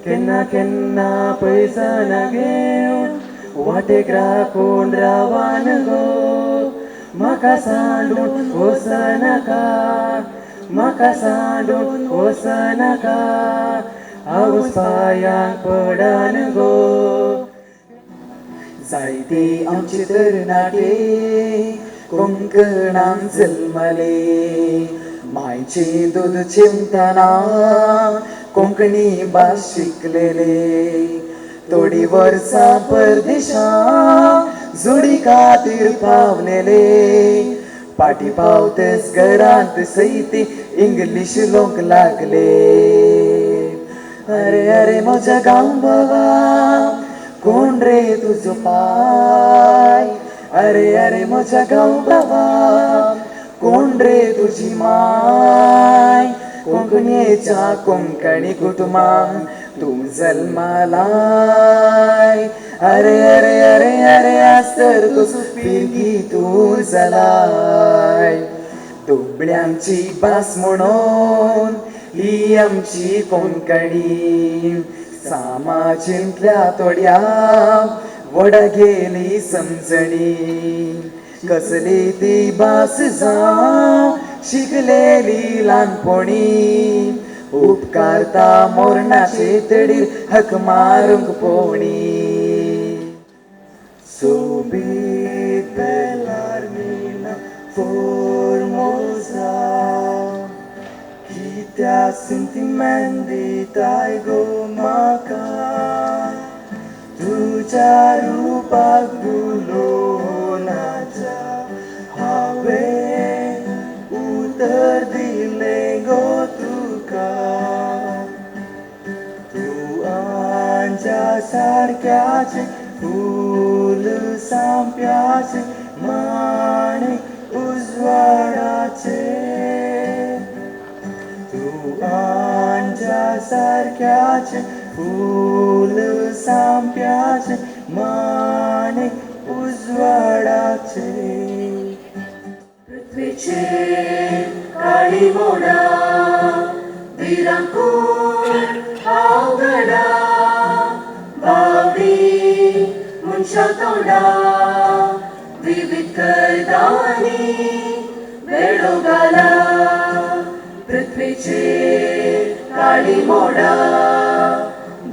केन्ना केन्ना पैसा घेवन वाटेक राखून रावान गो म्हाका सांडून वचनाका म्हाका सांडून वचनाका हांव पांयांक पडान गो जायते आमचे तरणाटे कोंकणान जल्मले मायचे दूद चिमतना कोंकणी भास शिकलेले थोडी वर्सां परदेशांत जोडी खातीर पावलेले पाटी पावतेच घरांत सैती इंग्लीश लोक लागले अरे अरे म्हज्या गांव बाबा कोण रे तुजो पाय अरे अरे म्हज्या गांव बाबा कोण रे तुजी माय कोंकणीच्या कोंकणी कुटुंबांत तूं जल्मालाय अरे अरे अरे अरे आस्तर तूं पिरगी तूं जालाय दुबळ्यांची भास म्हणून ही आमची कोंकणी समाजींतल्या थोड्या वडा गेली समजणी कसली ती भास जावं शिकलेली ल्हानपणी उपकारता मोरणाचे तडीर हक मारूंक पोवणी सोबीत बेलार मीना फोर्मोसा कित्या सेंटिमेंट दिताय गो म्हाका तुज्या रुपाक बुलोवनाच्या हांवें उतर दिलें गो तुका तूं आंच्या सारक्याचें फूल सामप्याचें माणिक उजवाडाचें तूं आंच्या सारक्याचें फूल सामप्याचें माणिक उजवाडाचें पृथ्वीचेर काळी मोडा विरांकूळ अवघडा बावडी मनशा तोंडा विविध कर्दांनी वेळो घाला पृथ्वीचेर काळी मोडा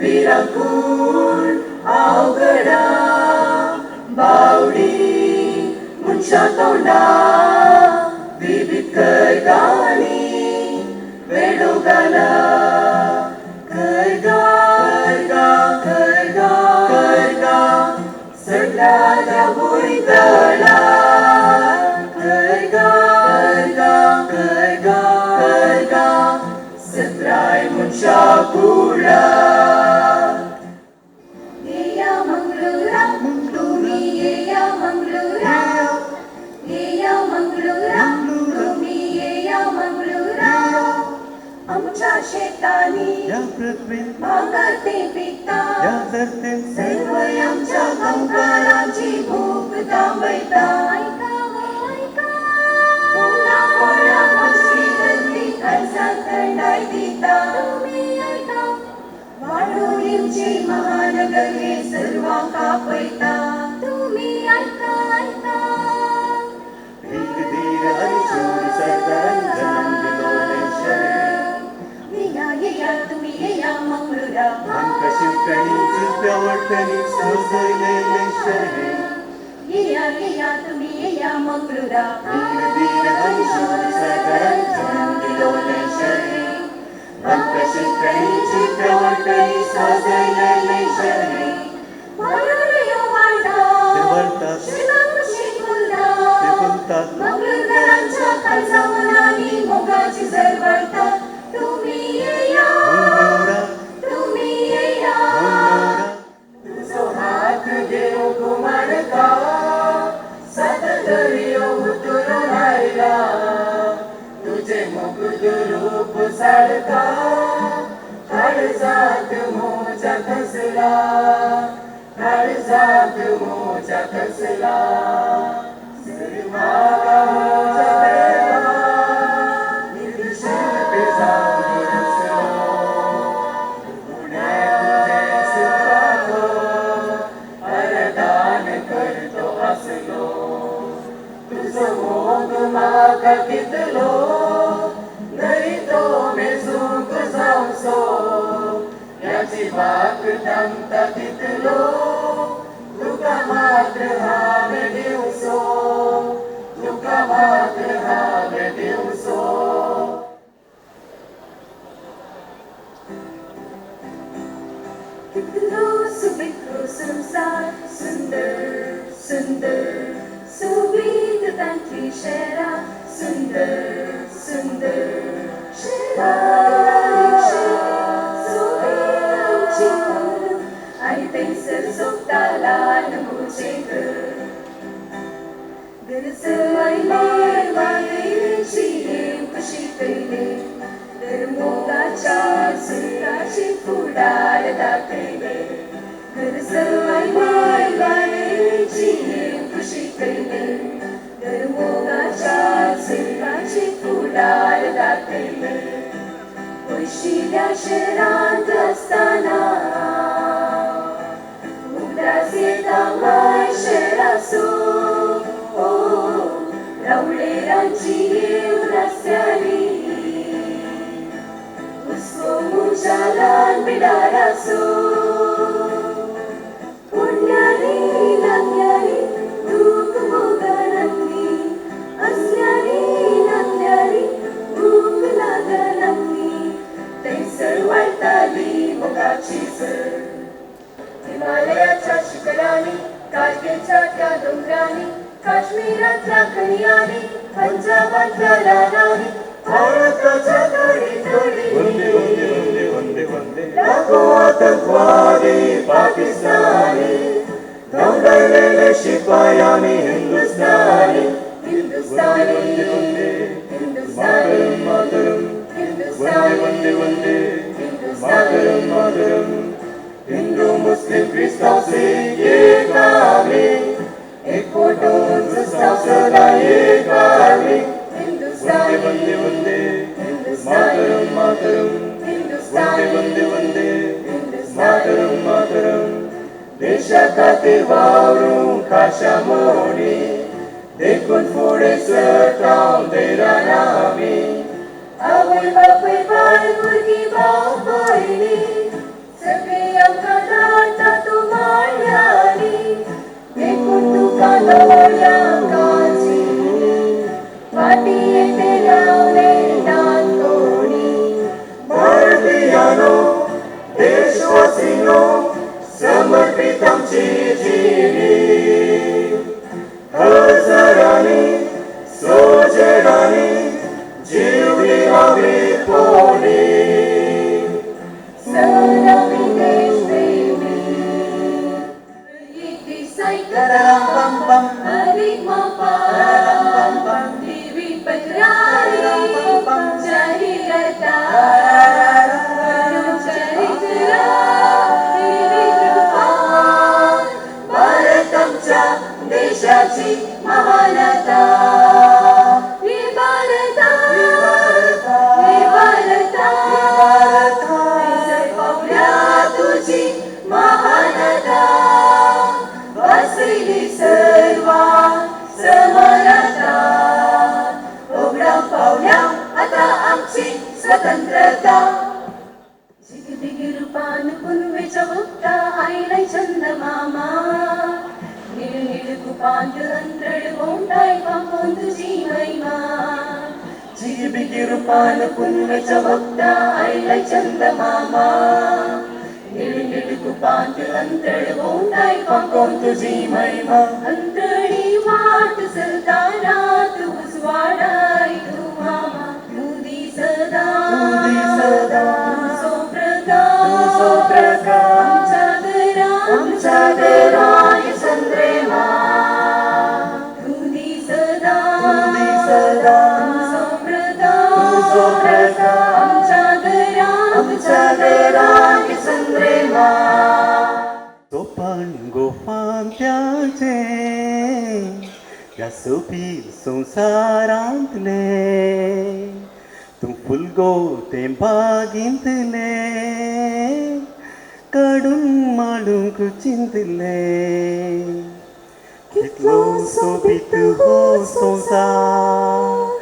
विरांकूळ अवघडा बावडी मनशा तोंडा विविध कर्दांनी वेळो घाला कर्गा कर्गा कर्गा सडलाल्या भुंयतळा कर्गा कर्गा कर्गा कर्गा सत्राय मनशा कुळा येया मंगळुरा तुम्ही येया मंगळुरा येया मंगळुरा आमच्या शेतानी या पृथ्वीत भांगरते पिकता या धरतीत सर्व आमच्या कामगारांची भूक थांबयता ऐका हो ऐका कोणा कोणा पक्षी धरती खर्चात थंडाई दिता तुम्ही ऐका वाडोळींची महानगर हे सर्वांका पळता तुम्ही ऐका ऐका एक धीर हरिशूर सरदारान जन्म दिलो लेशरे या तुम्ही येया मंगळुरा अंक शिवकणी चित्तवटणी सोजले लेशरे या तुम्ही येया मंगळुरा एक धीर हरिशूर सरदारान जन्म दिलो लेशरे अंक शिवकणी चित्तवटणी सोजले लेशरे वाडोळ्यो वाडा ते वळतात श्रीरामशी फुलदा ते फुलतात मंगळुरांच्या काळजावनानी मोगाची झळवळतात तुम्ही येया मंगळुरा तुम्ही येया मंगळुरा तुझो हात घेऊ कुमारका सतदरियो उतरून आयला तुझे मुकुट रूप साडका काळजात मोजा कसला काळजात मोजा कसला श्रीमागा मोजा देवा निर्शिल्पी जाऊन रचलो पुणे तुझे सुखालो वरदान करतो असलो तुझो मोग म्हाका कितलो नाही तो मेजूक जावचो याची बाक थांबता तितलो तुका मात्र हांवें दिवचो तुका मात्र हांवें दिवचो कितलो सुबित्रो संसार सुंदर सुंदर सोबीत तांची शेरा सुंदर सुंदर शेरा सोबीत आमची मोर आणि थंयसर सोबता ल्हान मुजें घर आयले वायलीची कशी कयले मोगाच्या सुखाची फुडार दाखयले घर आयले वायलीची कशी कयले मोगाच्या सुखाची फुडार दाखयले पयशिल्या शहरांत आसतना उदास येता माय शहराचो रावळेरांची येव रस्त्यानी हुस्को मुंच्या ल्हान बिडाराचो पुण्यानी नांग्यांनी दूख मोगानांतली असल्यानी नांग्यांनी भूक लागनांतली थंयसर वाळटाली मोगाची सर हिमालयाच्या शिखरांनी कारगिलच्या त्या डोंगरांनी काश्मीरातल्या खणयांनी पंजाबातल्या रानांनी भारताच्या थोडी थोडी वंदे वंदे वंदे वंदे वंदे लाखो आतंकवादी पाकिस्तानी दंगलेले शिपायांनी हिंदुस्तानी हिंदुस्तानी हिंदुस्तानी मातरम वंदे वंदे वंदे मातरम मातरम हिंदू मुस्लिम ख्रिस्ताव सिख एक आम्ही एक फोटून सुस्ताव सदा एक आम्ही वंदे वंदे वंदे मातरम मातरम वंदे वंदे वंदे मातरम मातरम देशा खातीर वावरूंक खाशा मोडी देखून फुडें सरतांव देरान आमी आवय बापूय बाय भुरगीं भाव भयणी सगळीं आमकां धाडटा तूं मांड्यांनी देखून तुका दवरया काळजी फाटी येते रावले नात कोणी भारतीयानो देशवासीनो समर्पित आमची जिणी हजारांनी सोजेरांनी जीव दिलावे पोणी सलामी देश प्रेमी एक दिसाय हरी मापा टीव्ही पत्रारी जाहीर करता तुमची महानता हे भारता हे भारता पावल्या तुझी महानता बसली सर्वा समरता उघडा पावल्या आता आमची स्वतंत्रता जिगदिगी रूपान पुनवेच्या भक्ता आईला चंद मामा निळ कुपांत अंतरळ गोंडाय पाकोन तुझी महिमा जिगदिगी रूपान पुनवेच्या भक्ता आईला चंद मामा निळ कुपांत अंतरळ गोंडाय पाकोन तुझी महिमा अंतरळी वाट सरताना तू उजवाडाय तू मामा तुझी सदा आमच्या घराय संद्रेमा तुझी सदा आमच्या घराय संद्रेमा सोपान गोपांत्याचे या सोपीर संसारांतले तुम फुलगो ते बागिंतले काडून माडूंक चिंतले कितलो सोबीत हो संसार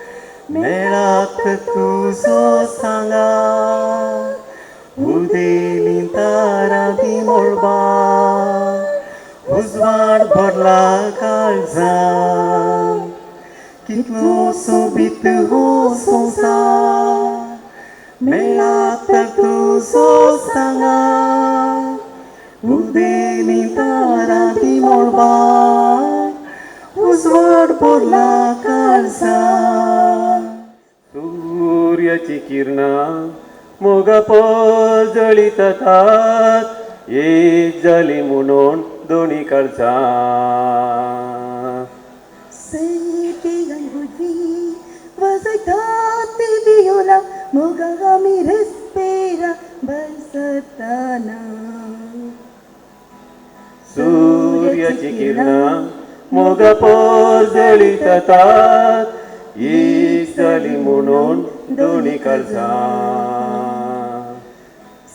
मेळाक तुजो सांगा उदेली तारा दी मोळबा उजवाड भरला काळजां कितलो सोबीत हो संसार मेळाक तुजो सांगा उदेली तारा दी मोळबा उजवाड भरला काळजां सूर्याची किरणां मोगापोर जळीत तात एक जाली म्हणून दोन्ही काळजां वजयतात वियोला मोगा मी रेस्पेरा बसताना सूर्याची किरणां मोगापोर जळीत तात एक जाली म्हणून दोन्ही काळजां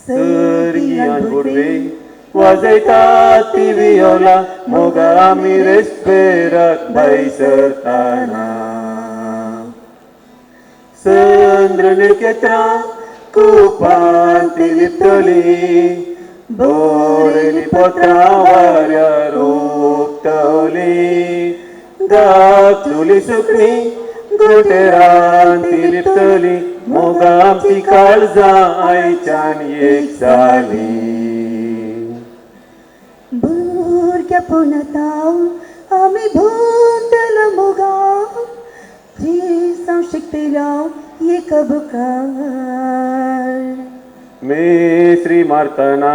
सर्गियान बुडवे वाजयतात ती वियोला मोगा आमी रेस्पेराक बैसरताना चंद्र नखेत्रां कुपांत लिपतली बोरेली पत्रां वाऱ्यार ओपतली धाकटुली सुकणीं गोटेरान ती लिपतली मोगा आमची काळजां आयच्यान एक जाली भुरग्यापणांतां आमी भोंवतलो मोगा जी शिकतलो एक बुकार मेस्री मारतना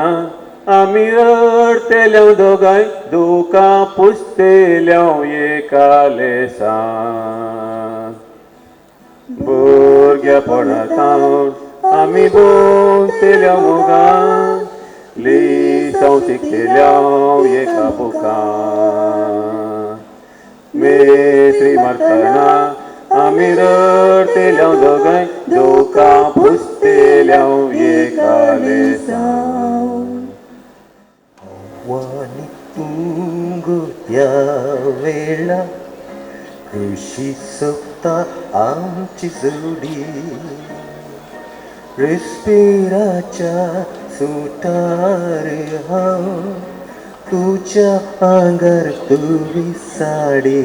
आमी रडतेल्यो दोगांय दुकां पुसतेल्यो एका लेसान भुरग्यापणांतां आमी भोंवतेल्यो मोगान लिसांव शिकतेल्यो एका बुकान मेस्री मारतना आमी रडतेल्यो दोगांय दुकां पुसतेल्यो एका लेसान वानी तुंगुत्या वेळा कशी सोपता आमची जोडी रेस्पेराच्या सुटार हांव तुझ्या आंगार तुवी साडी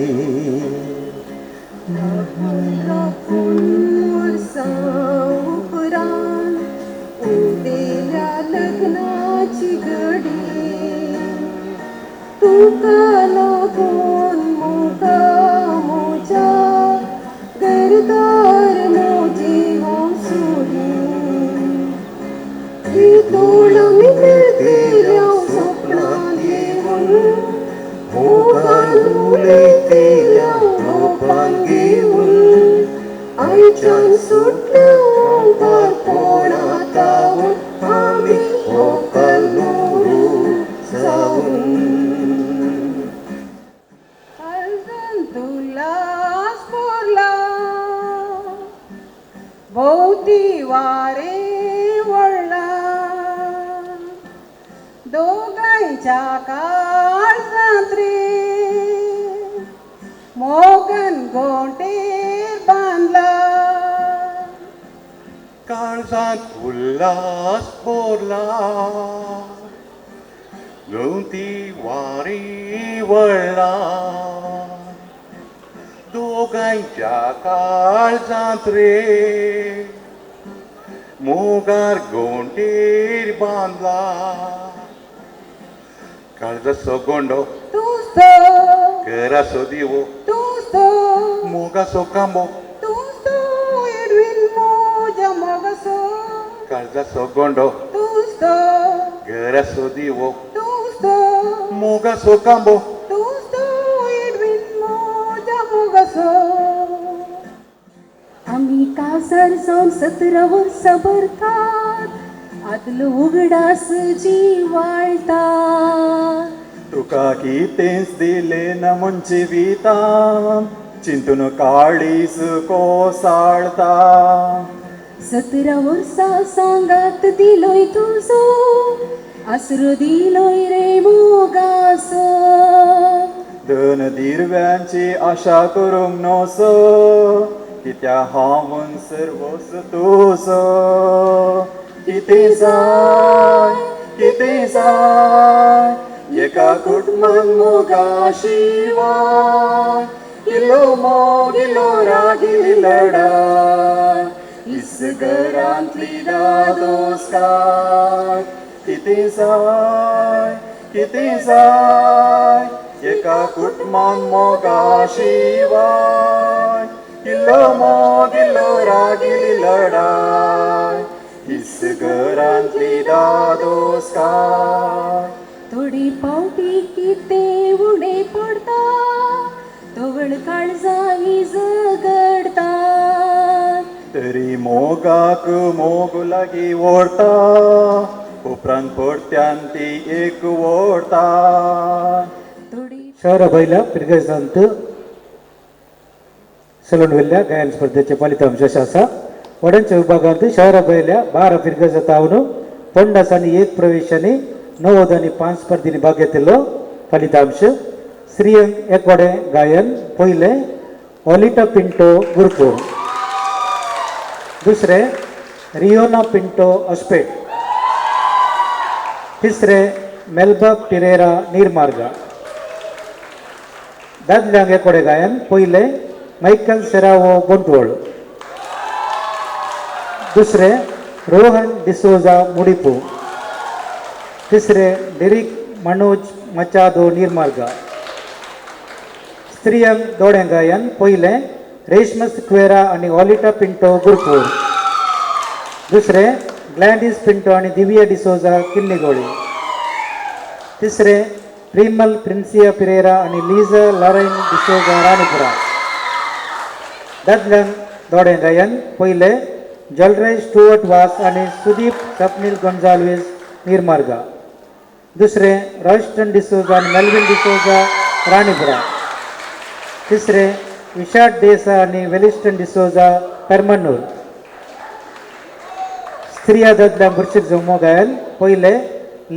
उदेल्या लग्नाची घडी तुका लागून मोगा मोजा घरदार मोजी सोडी तोड मिळतेल्या स्वप्नां येऊन मोगान उलयतेल्या तोपान घेऊन आयच्यान सुटलो कोणातावून आमी व्हंकल न्हवरो जावन काळजा भोवती वारे वळला दोघांच्या काळजात रे मोगन गोंटे बांधला काळजात उल्हास बोरला गवती वारी वळला दोघांच्या काळजात रे मोगार गोंडीर बांधला काळजाचो गोंडो तुझो घराचो दिवो तुझो मोगाचो कांबो तुझो एडविन मोजा मोगसो काळजाचो गोंडो तुझो घराचो दिवो तुझो मोगाचो कांबो तुझो एडविन मोजा मोगसो आम्ही कासार जाऊन 17 वर्सां भरतात आदलो उगडास जिवाळटा तुका कितेंच दिले न म्हूण जिविता चिंतून काळीज कोसळटा 17 वर्सां सांगात दिलोय तुजो आसरो दिलोय रे मोगासो धन दिरव्यांची आशा करूंक नसो कित्या हांवून सर्वस तुजो कितें जाय एका कुटुंबान मोगा शिवाय किलो मोग इलो रागिली लढाय इसगरांतली दादोसकाय कितें जाय एका कुटुंबान मोगा शिवाय किलो मोग इलो रागिली लढाय इसगरांतली दादोसकाय थोडी पावटी कितें उणे पडटा तवळ काळजां झगडटा तरी मोगाक मोग लागी ओडता उपरांत परत्यान ती एक ओडता थोडी शहर बैला पिरगजंत सलून वेल्ल्या गायन स्पर्धेचे फलितांश अशें आसा वड्यांच्या विभागांत शहर बैल्या 12 पिरगज तावन पन्नास आनी 1 प्रवेशांनी 90 आनी 5 स्पर्धेनी भाग घेतिल्लो फलितांश श्रीयंग एकवडे गायन पयले ऑलिटा पिंटो गुरपूर दुसरे रियोना पिंटो अस्पेट तिसरे मेल्बा पिरेरा नीरमार्गा दादल्यांक एकवडे गायन पयले मायकल सेरावो बोंटवळ दुसरे रोहन डिसोजा मुडिपू तिसरे डेरिक मनोज मचादो नीरमार्गा स्त्रियांक दोडे गायन पयले रेशमा सिक्वेरा आनी ऑलिटा पिंटो गुरपूर दुसरे ग्लॅडिस पिंटो आनी दिव्या डिसोजा किन्निगोळी तिसरे प्रिमल प्रिन्सिया पिरेरा आनी लिजा लॉरेन डिसोजा राणीपुरा दादल्यांक दोडे गायन पयले जलराज स्टुअर्ट वास आनी सुदीप सपनील गोंजाल्वीस नीरमार्गा दुसरे रॉयस्टन डिसोजा आनी मेल्विन डिसोजा राणीपुरा तिसरे विशाट देसा आनी वेलिस्टन डिसोजा पेरमनूर स्त्रिया दादल्यांक बुरशीक जमो गायन पयले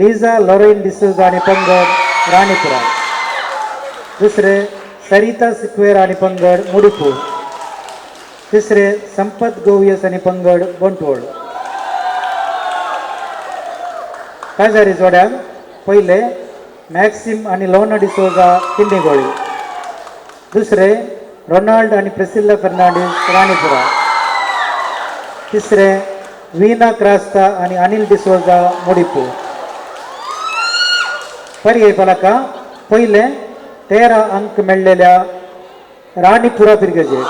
लिजा लॉरेन डिसोजा आनी पंगड राणीपुरा दुसरे सरिता सिक्वेरा आनी पंगड मुडिपूर तिसरे संपत गोवियस आनी पंगड बोंटवळ काजारी जोड्यांक पयले मॅक्सिम आनी लोना डिसोजा किन्निगोळी दुसरे रोनाल्ड आनी प्रेसिल्ला फर्नांडीस राणीपुरा तिसरे वीना क्रास्ता आनी अनिल डिसोजा मुडिपूर पर्याय फलका पयले 13 अंक मेळ्ळेल्या राणीपुरा पिरगजे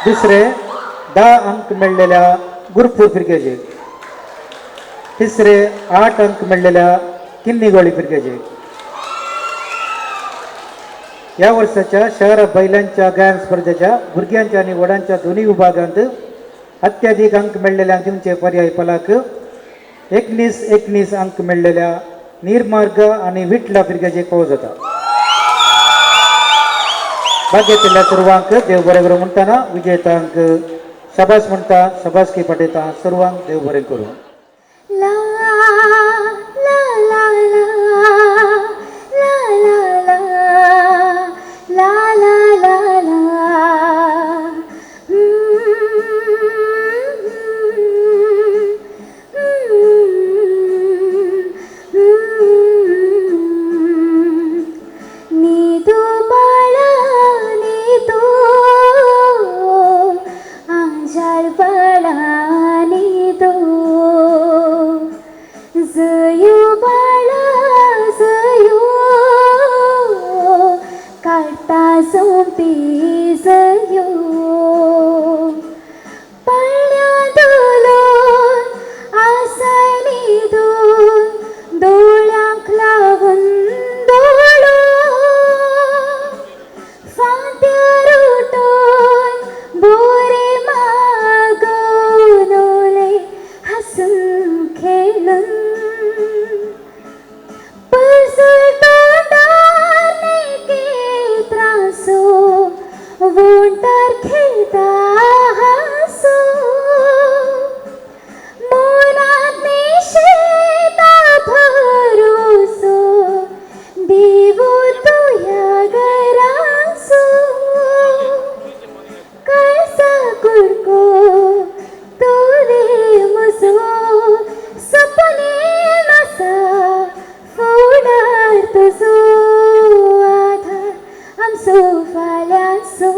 दुसरे 10 अंक मेळ्ळेल्या गुरपूर पिरगेजे तिसरे 8 अंक मेळ्ळेल्या किन्निगोळी पिरगेजे या वर्षाच्या शहर बैलांच्या गायन स्पर्धेच्या भुरग्यांच्या आणि वडांच्या दोन्ही विभागांत अत्याधिक अंक मेळ्ळेल्या तुमचे पर्याय फलक 19 अंक मेळ्ळेल्या नीरमार्ग आणि विटला पिरगेजे पावो जाता भाग्यातल्या सर्वांक देव बरें करूं म्हणटाना विजेतांक शबास म्हणटा शबासकी पटयता सर्वांक देव बरें करूं. ला ला ला ला ला ला ला ला ला ला नीदू बाळा नीदू आजाळ बाळा नीदू जयो बाळा जयो काढता सोंपी जयो पळण्या दोलोन आसाय न्हिदून दोळ्यांक लागून दोळो फांत्यार उठून बोरे मागून ओले हसून खेळून पळसर तोंडार नेके त्रासो वोंटार खेळता हांसो मोनात निशेता भरोसो देवो तुया घरांसो कळसा कुरको तुले म्हजो सपने नासा फुडार तुजो आधार आमचो फाल्यांचो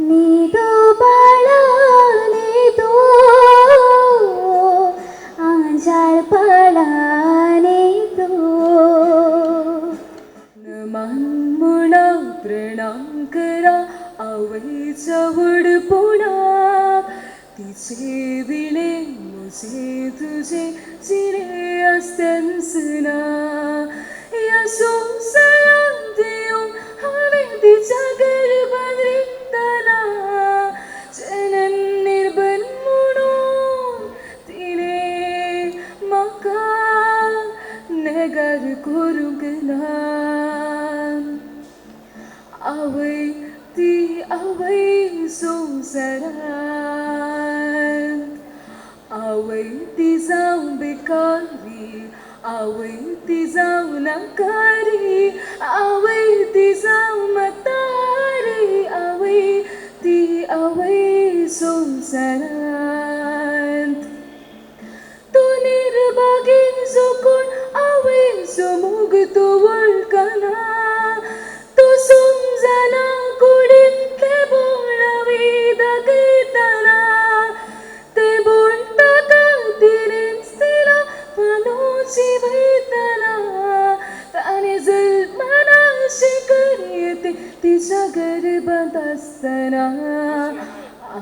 न्हिदो बाळा न्हिदो आंजाळ बाळा न्हिदो नमन म्हणा प्रणाम करा आवयच्या वडपणाक तिचे विणे म्हजे तुझे जिणे आसतना ह्या संवसारांत येवन हांवें तिच्या गर्भांत रिगतना जनन निर्बंध म्हणून तिणे म्हाका नेगार करूंक ना आवय ती आवय संवसारांत आवय ती जावं बेकारी आवय ती जावं नाकारी आवय ती जावं म्हातारी आवय ती आवय संवसारांत तो निर्भागी जो कोण आवयचो मोग तो वळखना तो समजना कुडींतले बोण आवय दाखयतना ते बोण ताका तिरेंच दिला पानोची वयतना ताणें जल्मानाशें करीत तिच्या गर्भांत आसतना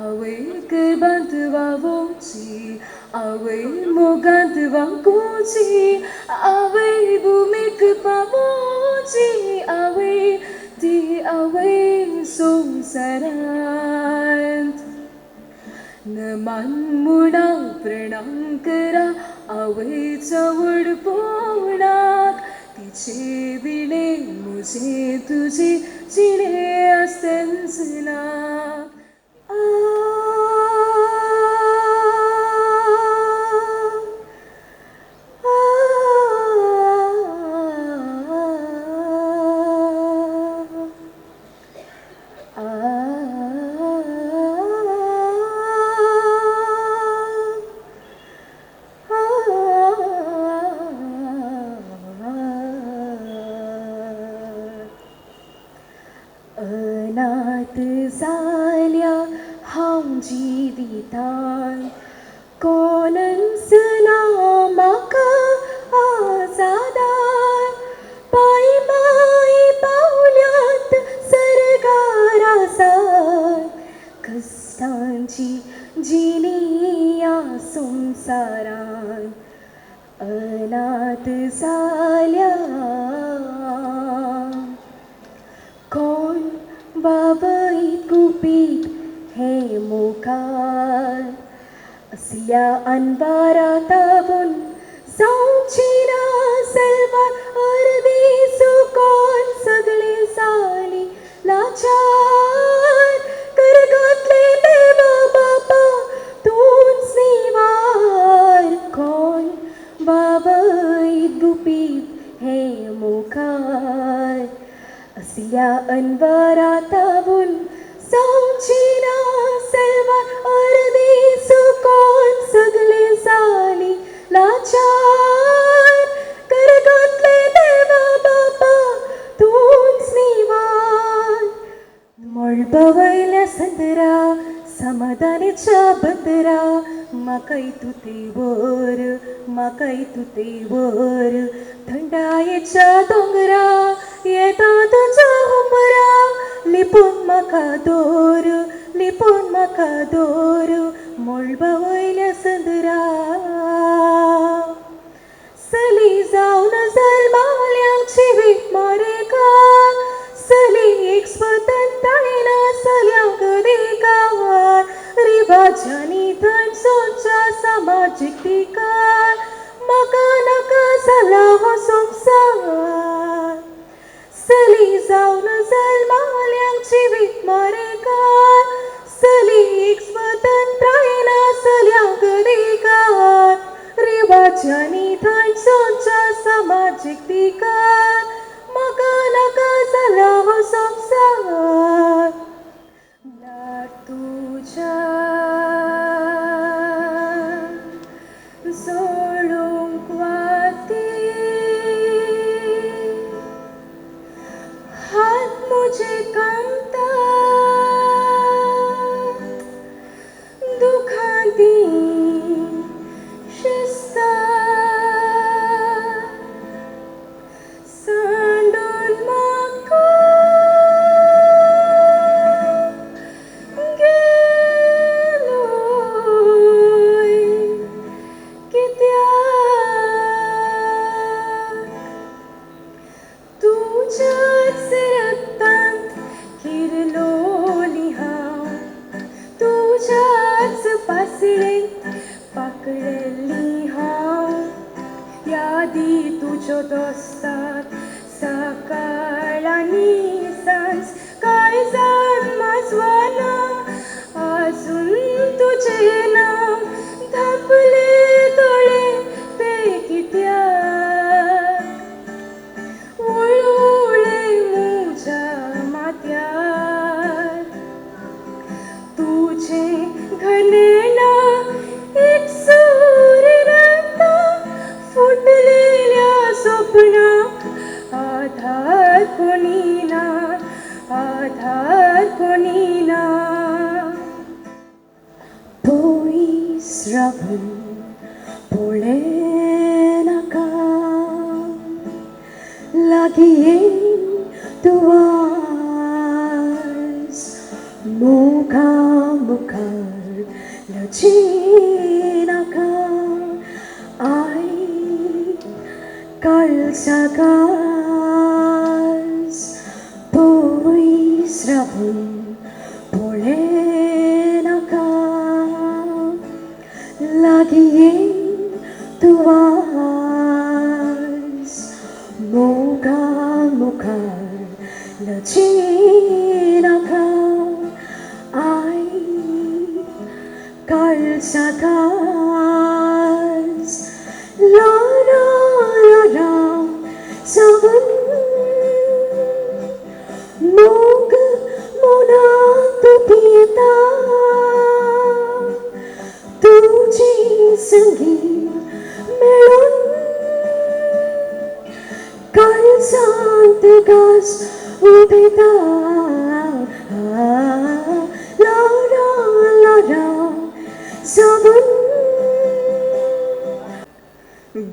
आवय गर्भांत वावोवची आवय मोगांत वागोवची आवय भुमीक पावोवची आवय ती आवय संवसारांत नमान म्हणा प्रणाम करा आवयच्या वडपणाक तिचे विणे म्हजे तुजे जिणे आसतना अनाथ जाल्या हांव जिवितान कोणच ना म्हाका आजादार पांय माय पावल्यात सरगार आसार कश्टांची जिणी ह्या संवसारान अनाथ जाल्या कोण बाबई कुपीत हे मुखार असल्या अनबारा ताबून जावची ना सलवार अर्दी सुकोन सगळे सार लाचार कर घातले देवा बाबा तूच निवार कोण बाबईत गुपीत हे मुखार असल्या अनवरातावून जावची ना सलवार अर्दी सुकोन सगळे जाली लाचार कर घातले देवा बाबा तूच निवार मळबवयल्या संदरा समाधानाच्या बंदरा म्हाकाय तू ते वर म्हाकाय तू ते वर थंडायेच्या दोंगरा येता तुझा हुंबरा लिपून म्हाका दोर मळबवयल्या संदरा सली जावन जल्मावल्यांची वीट मारेका सली एक स्वतंत्रतायेना सल्यांक देगावार रिवाजांनी थंयसोच्या सामाजीक तिकार म्हाका नाका जाला हो संवसार सली जावन जल्मावल्यांची वीट मारेकार सली एक स्वतंत्रतायेना सल्यांक देगावार रिवाजांनी थंयसोच्या सामाजीक तिकार म्हाका नाका जाला हो संवसार लाट तुज्या सोडूंक वाती हात मुझे कामता दुखाती शिस्ता सांडून म्हाका गेलोय कित्याक तुज्याच रक्तांत किरलोली हांव तुज्याच पासळेंत पाकळेल्ली हांव यादी तुज्यो दोस्ताक सकाळ आनी सांज काळजान माजवाना आजून तुजें नांव धांपले दोळे ते कित्याक उळउळे मुज्या माथ्यार तुजें घनेना एक सूर रंगता फुटलेल्या स्वप्नाक आधार कोणी ना पोईस रावून पळय नाका लागीं येन तूं आज मुखार लजी नाका आई काळजाक आज पोईस रावून पळय नाका लागीं येन तूं आज मुखार लजी नाका आई काळजाक आज ला ला ला ला सावन मोग मोनात पियेता तुजी संगीत मेळून काळजांत घास उबेता ला ला ला ला सावन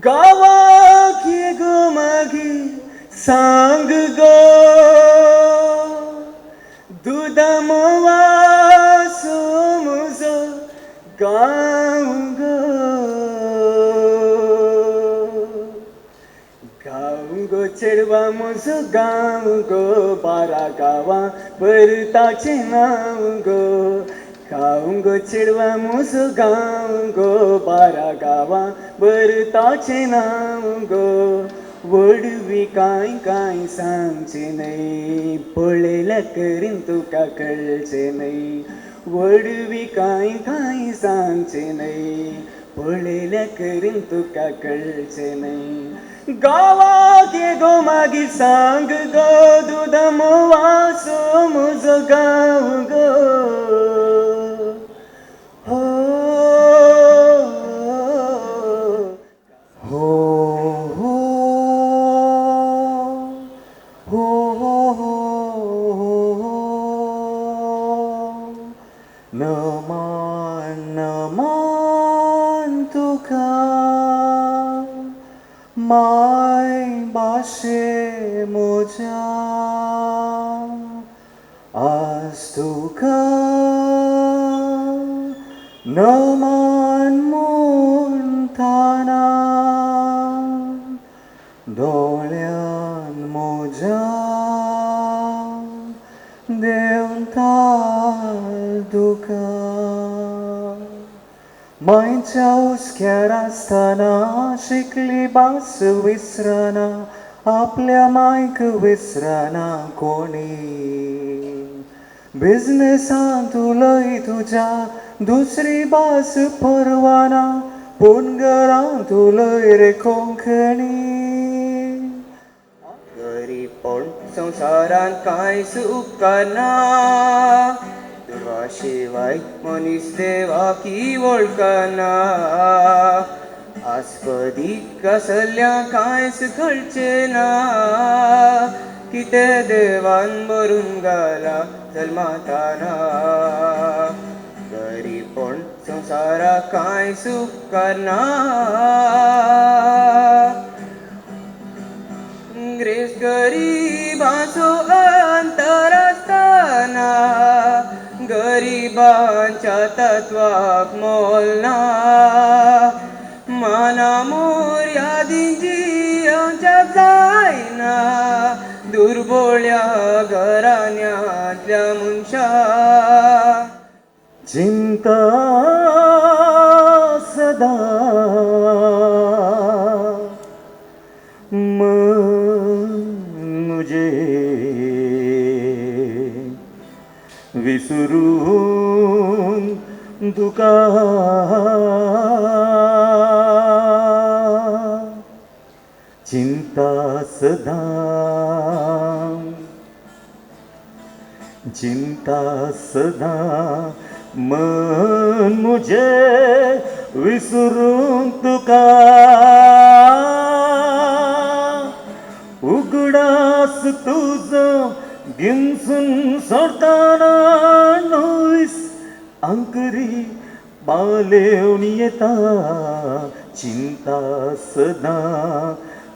गावाक ये गो मागी सांग गो दुदा मोवा मुजो गांव गो गांव गो चेडवा मुजो गांव गो बारा गांवां भरताचें नांव गो गांव गो चेडवा मुजो गांव गो बारा गांवां भरताचें नांव गो वडवी काय सांगचे नाही, पळयल्या करीन तुका कळचे नाही. वडवी काय सांगचे नाही, पळयल्या करीन तुका कळचे नाही. गावाक ये गो मागीर सांग गो, दूध वासो म्हजो गांव गो. हो हो हो हो हो हो नमान तुका माय भाशे म्हज्या आज तुका नमान म्हणटाना दोळ्यान म्हज्या देंवता तुका. मायच्या हुस्क्यार आसतना शिकली भास विसरना, आपल्या मायक विसरना कोणी. बिझनेसांत उलय तुज्या दुसरी भास परवाना, पूण घरांत उलय रे कोंकणी. गरीबपण संवसारांत कांयच उपकारना, दुर्वा शिवाय मनीस देवाकी वळखना. आस्पदीक आसल्या कांयच कळचें ना, कितें देवान बरून घाला जल्माताना. गरीबपण संवसाराक कांयच उपकारना, ग्रेस गरिबांचो अंतर आसतना, गरिबांच्या तत्वाक मोल ना. माना मोर्यादींची आमच्याक जायना, दुर्बळ्या घराण्यांतल्या मनशाक. चिंता सदा मुझे विसरून तुका चिंता सदा मन मुझे विसरून तुका उगडास तुझो गिंसून सोडताना नोईस अंकरी बालेवन येता चिंता सदा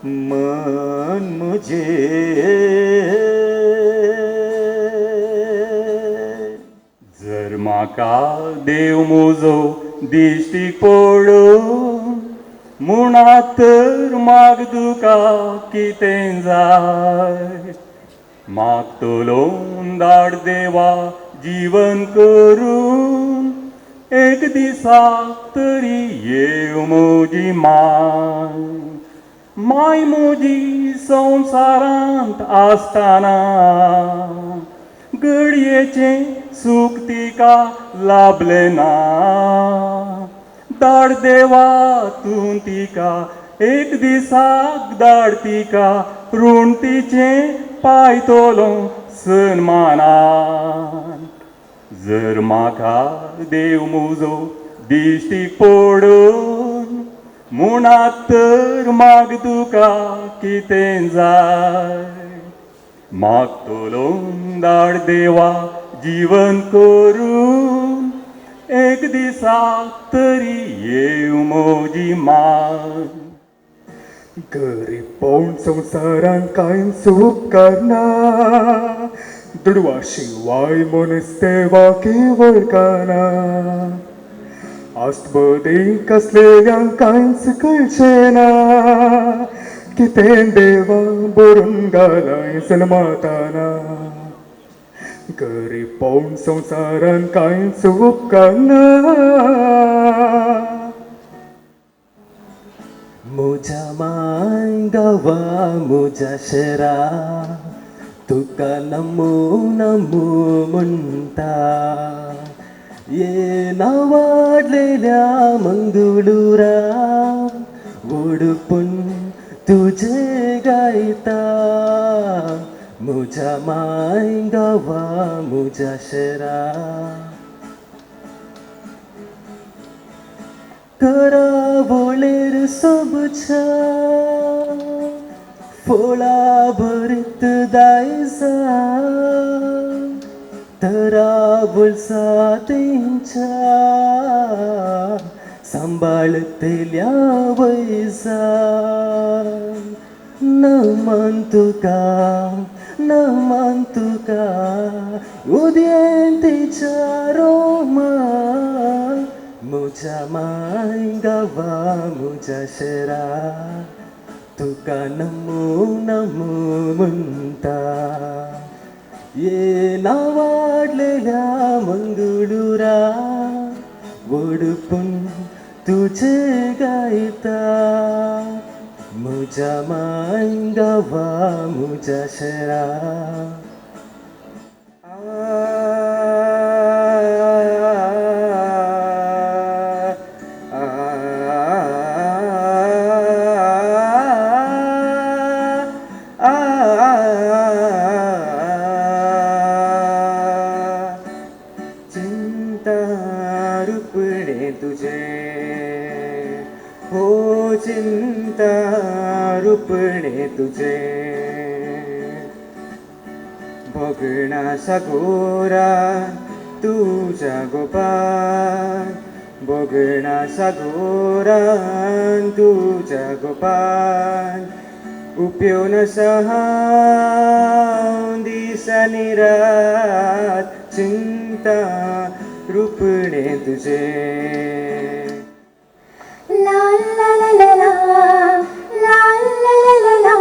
मन मुझे जर म्हाका देव म्हजो दिश्टी पडून मुणातर माग तुका कितें जाय मागतलो धाड देवा जीवन करून एक दिसाक तरी येव म्हजी माय म्हजी संवसारांत आसतना घडयेचें सूख तिका लाभलें ना धाड देवा तूं तिका एक दिसाक धाड तिका ऋण तिचें पायतलो सन्मानान जर म्हाका देव म्हजो दिश्टीक पडून मुणातर माग तुका कितें जाय मागतलो धाड देवा जीवन करून एक दिसाक तरी येव म्हजी गरीबपण संवसारांत कांयच उपकारना दुडवा शिवाय मनीस देवा केवळ काना आस्तबदी कसलेल्यांक कांयच कळचें ना कितें देवा बरोवन घालाय जल्माताना गरीबपण संवसारांत कांयच उपकारना म्हज्या माय गावा म्हज्या शहरा तुका नमो नमो म्हणटा येना वाडलेल्या मंगळुरा ओडपून तुझे गायता म्हज्या माय गावा म्हज्या शहरा करावळेर सोबच्या फोळा भरीत दायजा तरावळ सातेंच्या सांबाळतेल्या वैजा नमन तुका उद्येंतीच्या रोमा म्हज्या माय गावा म्हज्या शहरा तुका नमो नमो म्हणटा येना वाडलेल्या मंगळुरा ओडपून तुझे गायता म्हज्या माय गावा म्हज्या शहरा चिंता रुपणे तुझे हो चिंता रुपणे तुझे बघणा सागोरा तुझ्या गोपान बघणा सागोरा तुझ्या गोपान उपयोन सहा दिसानी रात चिंता रुपणे तुझे La la la la la, la la la la la,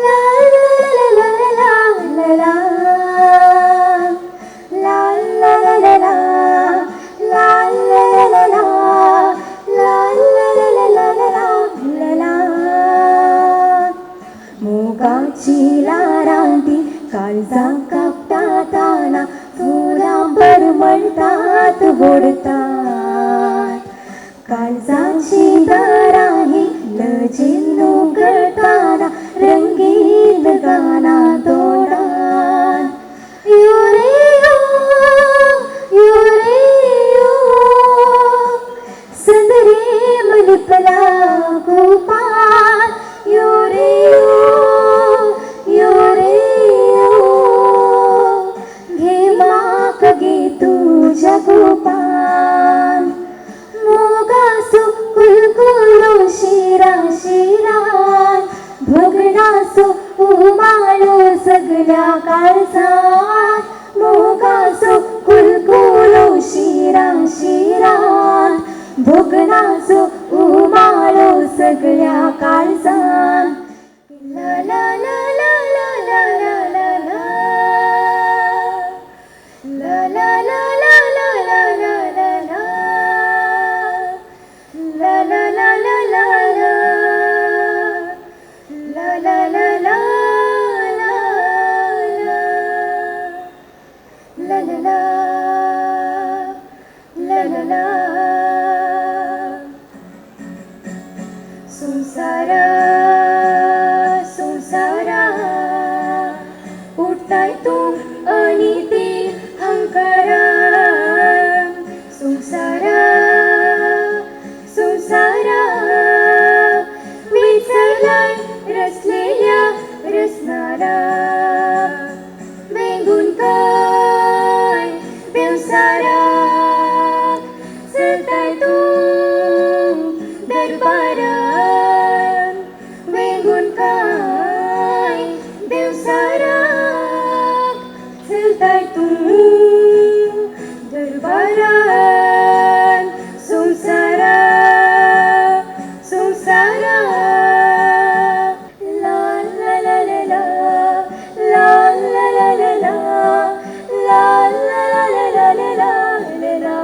la la la la la la la, la la la la la, la la la la la, la la la la la la la. मोगाची लारांती काळजा कापताना फुला बरमळतात ओढतात काळजाची दाराही लजीन उघडताना रंगीत गाना तोंडात यो रे यो संदरे मलिपला गोपाल यो रे घे माक गे तुझ्या गोपाल मोगासो कुलकुलो शिरा शिरात भगणासो उमाळो सगळ्या काळजात मोगासो कुलकुलो शिरा शिरात भगणासो उमाळो सगळ्या काळजात ला ला ला ला ला ला ला ला ला ला ला ला ला ला ला ला ला la la la la la la la la la la la la la la la la la संसारा संसारा उठताय तू आणि ते हंकारा संसारा संसारा विसरलाय रचलेल्या रचणारा मेंगून काय देवसारा चलताय तू दरबारात मेंगून काय देवसारा चलताय तू दरबारात संसारा संसारा ला ला ला ला ला ला ला ला ला ला ला ला ला ला ला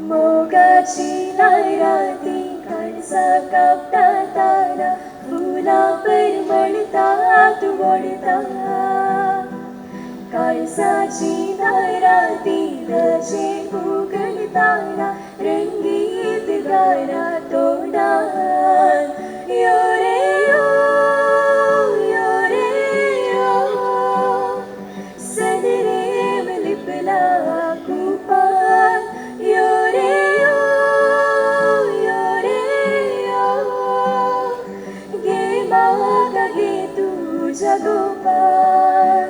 मोगाची लायराती काळजा कापतात हातात वडता काळजाची दाराती दजे उघडताना रंगीत गाणा तोंडात यो रे यो यो रे यो सदरेव लिपला कुपात यो रे यो यो रे यो गे मागा गे तुझ्या गोपाळ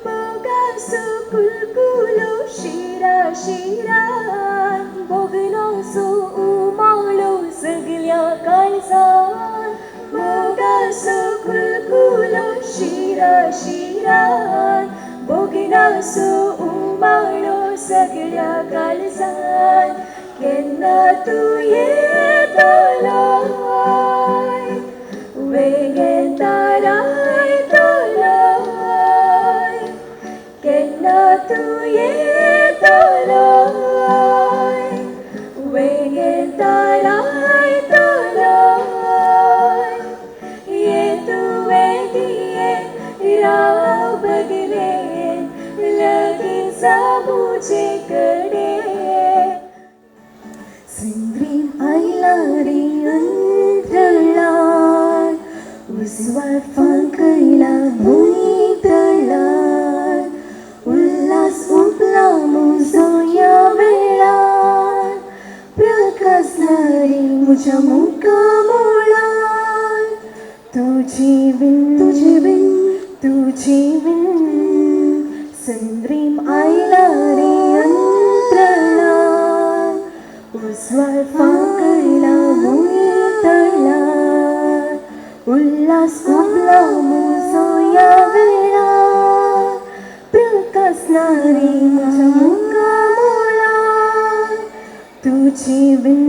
मोगासो कुलकुलो शिरा शिरात बोगनोसो उमाळो सगळ्या काळजात मोगासो कुलकुलो शिरा शिरात बोगनोसो उमाळो सगळ्या काळजात केन्ना तूं येतलो वेगेंतारायतलो केन्ना तूं येतलो वेगेंतारायतलो ये तुवे दिये राव बगलेन लगीन जामुचे कडेन संद्रीम आयला रे अंतरलार उजवाड फांकयला भुंयतळार उल्हास उबला मुजो या वेळार प्रकाशला रे म्हज्या मुखामोळार तुजी बिन संद्रीम आयला रे अंतरलार उजवाड फांकयला भुंयतळार उल्हास उबला मुजो या वेळार प्रकाशनारी म्हज्या मुखामोळार तुजी बिन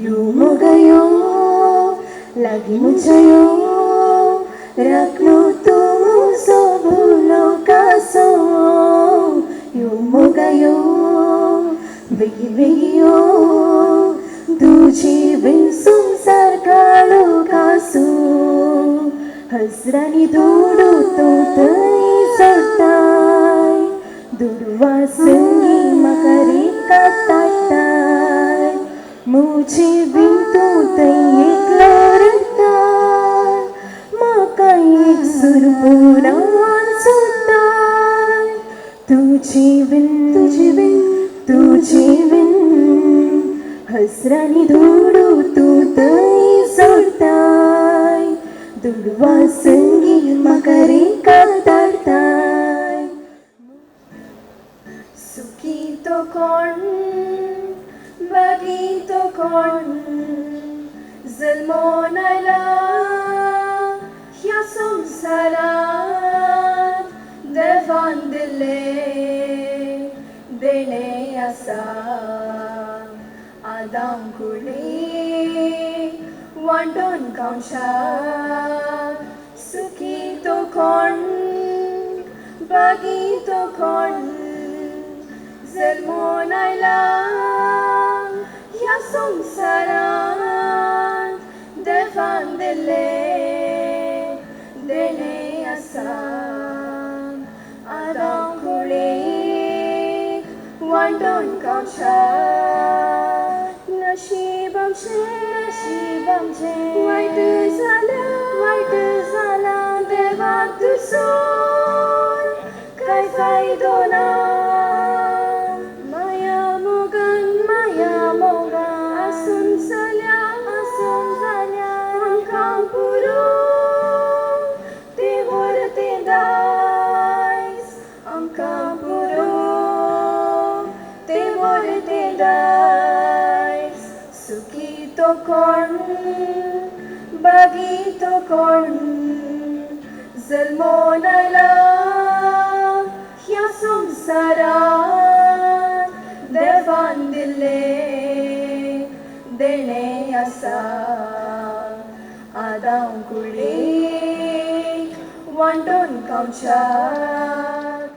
यो मोगा यो लागीं म्हज्या यो राखलो तूं म्हजो भुलो कासो यो मोगा यो बेगी बेगी यो तुजी बिन संसार काळो कासो हसरांनी धुडू तूं थंय चडटाय दुडवा संगी म्हाका रेखात धाडटाय म्हजी बिन तूं थंय एकलो रडटाय म्हाका एक सूर पुरावन सुट्टाय तुजी बिन हसरांनी धुडू तूं थंय चडटाय दुडवा संगी म्हाका रेखात धाडटाय सुखी तो कोण बागी तो कोण जल्मोन आयला ह्या संवसारात देवान दिल्ले देणे आसा आदाम कुडी वांटून खावशाक सुखी तो कोण बागी तो कोण जल्मोन आयला ह्या संवसारात देवान दिल्ले देणे आसा आदाम कुडीक वांटून खावशाक नशीब आमचें वायट जाला देवाक तुजो कांय फायदो ना माया मोगान आसून जाल्या आमकां पुरो ते वर ते दायज आमकां पुरो ते वर ते दायज सुखी तो कोण बागी तो कोण जल्मोन आयला ह्या संवसारात देवान दिल्ले देणे आसा आदाम कुडीक वांटून खावशाक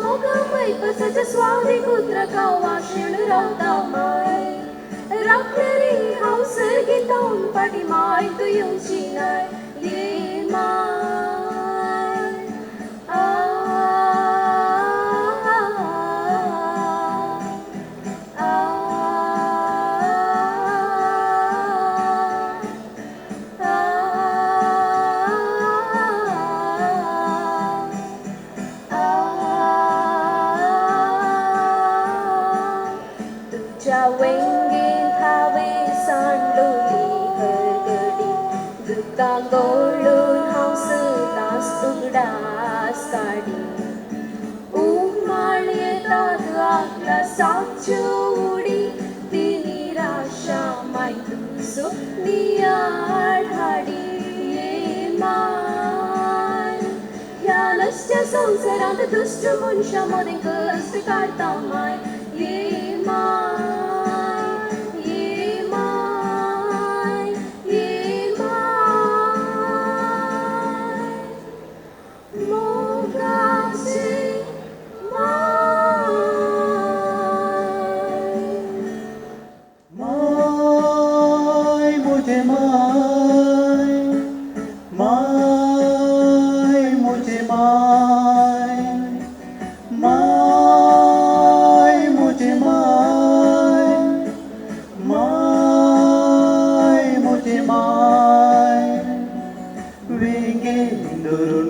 मोगा मैपसाच्या स्वादी कुत्र कावा शेण रावता माय राखलेली हांव सर्गीतावन पाठीमाय तूं येवची नाय ये माय तुझ्या वेंगेत हांवें सांडलोली हरगडी दुकां गवळून हांव सदांच उगडास काडी उमाळ येतात आगला सागच्यो उडी ती निराशा माय तुजो नियाळ हाडी ये माय ह्या नसत्या संवसारांत दुश्ट मनशां मदें कश्ट काडटा माय ये माय ये माय ये माय मोगाची माय माय मुझे माय माय मुझे माय माय मुझे माय माय मुझे माय वेगेंदरून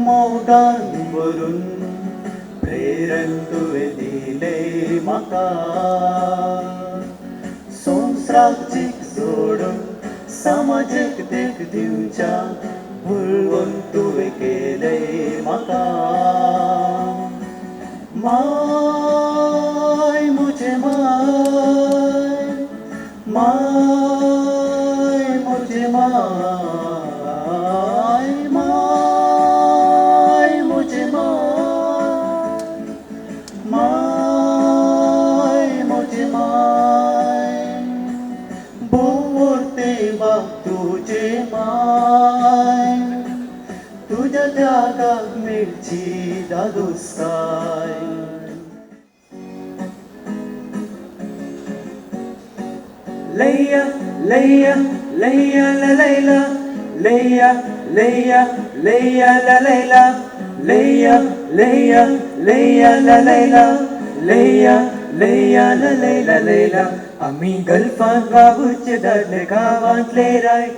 मोगान वरून प्रेरण तुवें दिले म्हाका संवसाराक जीक सोडून समाजीक देख दिवच्या भुलवून तुवें केलें म्हाका माय मुझे माय माय मुझे माय माय मुझे माय माय मुझे माय बोलते बाप तुझे माय तुझ्या त्यागाक मिळची दादोस्ताय लैया लैया लैया ला लैला लैया लैया लैया ला लैला लैया लैया लैया ला लैला लैया लैया ला लैला लैला आम्ही गल्फात बाबूचे दादले गावांतले राय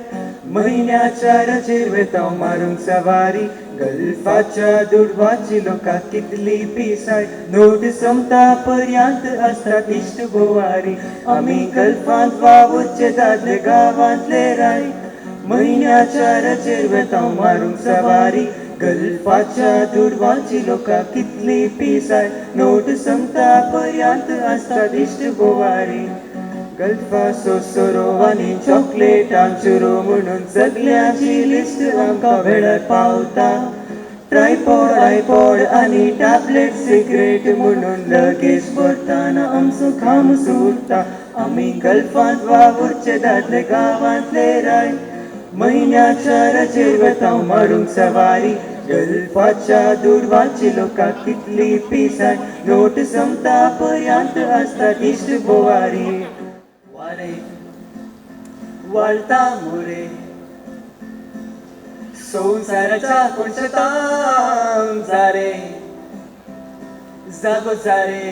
महिन्याच्या रजेर वेताव मारूंक सवारी गल्फाच्या दुडवाची लोकां कितली पिसाय नोट सोमता पर्यंत आसतात इश्ट गोवारी आमी गल्फांत वावुरचे दादले गांवांतले राय महिन्याच्या रजेर वेताव मारूंक सवारी गल्फाच्या दुडवाची लोकां कितली पिसाय नोट सोमता पर्यंत आसतात इश्ट गोवारी गल्फा सोसरो आनी चॉकलेटांचुरो म्हणून सगळ्यांची लिस्ट आमकां वेळार पावता ट्रायपॉड आयपॉड आनी टॅबलेट सिगरेट म्हणून लगेज भरताना आमचो घाम सुट्टा आमी गल्फांत वावुरचे दादले गांवांतले राय महिन्याच्या रजेर वेताव मारूंक सवारी गल्फाच्या दुडवाची लोकां कितली पिसाय नोट सोमता पर्यंत आसतात इश्ट गोवारी वारे वाळटा मोरे संवसाराच्या कोणशेतां जारे जागो जारे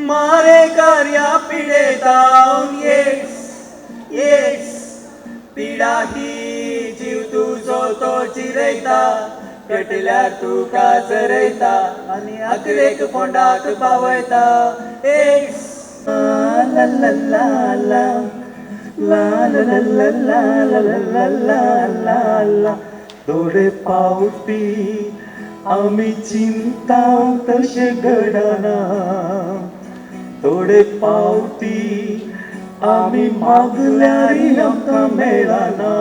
मारे कार्या पिडेतावन येस पिडा ही जीव तुजो तो चिरयता पेटल्यार तुका चरयता आनी आकरेक फोंडाक पावयता एस ला ला ला ला ला ला ला ला ला ला ला ला थोडे पावटी आमी चिंताव तशें घडना थोडे पावटी आमी मागल्यारी आमकां मेळना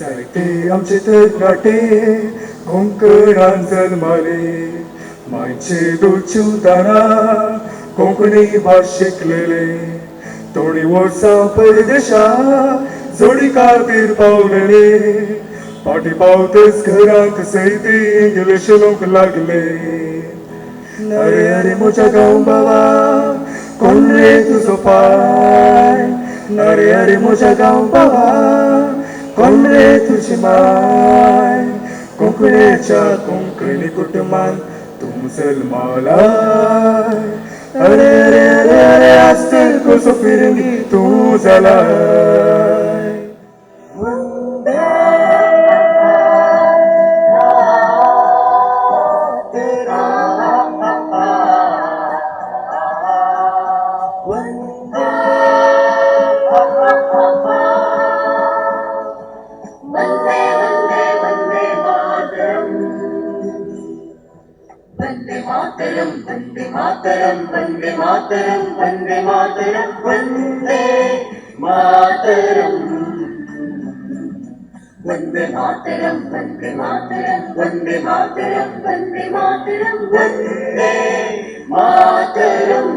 जायते आमचे तरणाटे कोंकणान जल्माले मायचे दोळच्यो दारां कोंकणी भास शिकलेले थोडी वर्सां परदेशा जोडी खातीर पावलेले पाठी पावतेच घरात सैती इंग्लिश लोक लागले. अरे अरे मोठ्या गाव बाबा कोण रे तुझो पाय. अरे अरे मोठ्या गाव बाबा कोण रे तुझी माय. कोंकणीच्या कोंकणी कुटुंबान तू मुसलमानाय. अरे अरे अरे अरे आसतल कसो फिरंगी तू जालाय. वन्दे मातरं वन्दे मातरं वन्दे मातरं वन्दे मातरं वन्दे मातरं वन्दे मातरं वन्दे मातरं वन्दे मातरं वन्दे मातरं.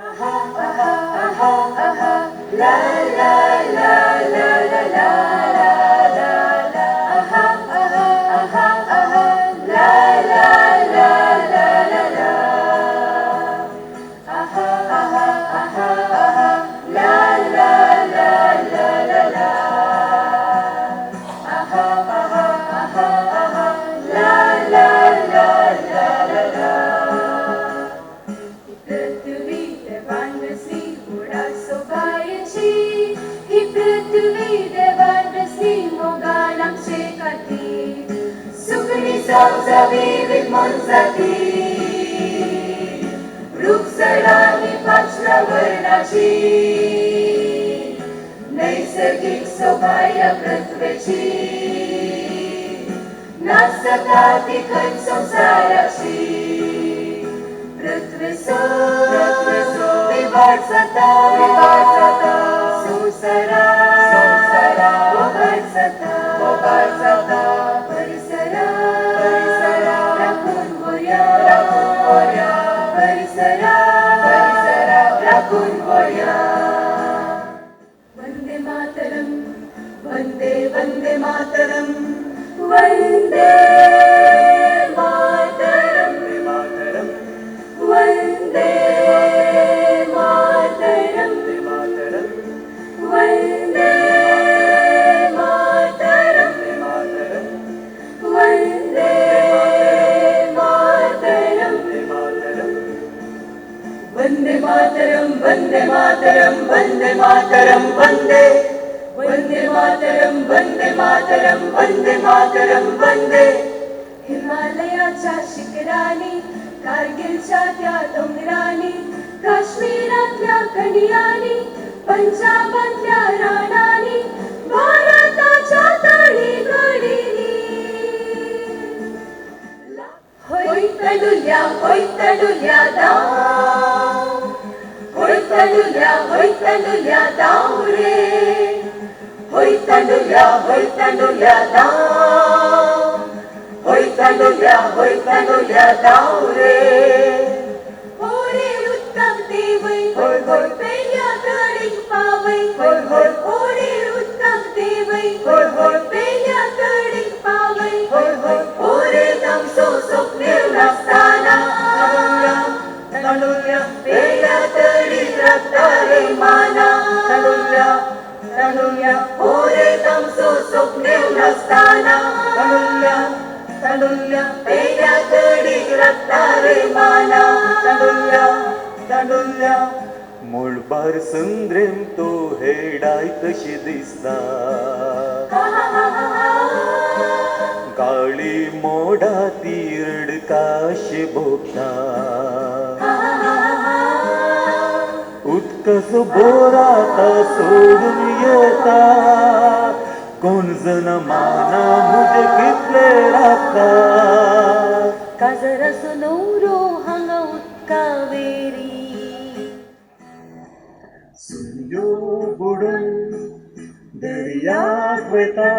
आहा आहा आहा आहा ला ला ला ला ला ला ला ला आहा आहा आहा आहा ला ला ला ला ला ला आहा आहा आहा आहा ला ला ला ला ला ला आहा आहा आहा आहा ला ला ला ला ला ला. पृथ्वी देवांगसी घोडा सोबायची ही पृथ्वी देवांगसी मोगान आमचे काठी सुगणी सावजावी विमोन जाती वृक्षराणी पाचव्या वर्णाची नैसर्गिक सोबाय पृथ्वीची नासता तिखट संसाराची पृथ्वी सो विभाग जाता संसारा वभाग जाता परिसरा राखून गोया परिसरा राखून गोया. वंदे मातरम वंदे वंदे मातरम वंदे मातरम वंदे मातरम वंदे मातरम वंदे मातरम वंदे मातरम वंदे मातरम वंदे मातरम वंदे वंदे मातरम वंदे मातरम वंदे मातरम वंदे. हिमालयाच्या शिखरानी कारगिलच्या त्या डोंगरानी काश्मीरातल्या कणियानी पंजाबातल्या रानानी भारताच्या तळी गडीनी होय तडुल्या दाव होय तडुल्या दाव रे होय तडुल्या दाव होय तडुल्या दाव रे. होरे उत्तम देवै होय होय पेल्या तळीक पावै होय होय होरे उत्तम देवै होय होय पेल्या तळीक पावै होय होय होरे तमसो स्वप्ने नसताना तडुल्या पेल्या तळीक रक्तारे माना तडुल्या होरे तमसो स्वप्ने नसताना तडुल्या पेल्या तळीक रक्तारे माना तडुल्या. मुळबार संद्रेम तो हेडाय तशी दिसता काळी मोडा तीरड काशी भोगता उत्कस बोराता सोडून येता कोण जण माना मुझे कितले राखता काजर सुनौरो हांगा उदका वेरी सूर्यो बुडून दर्याक वता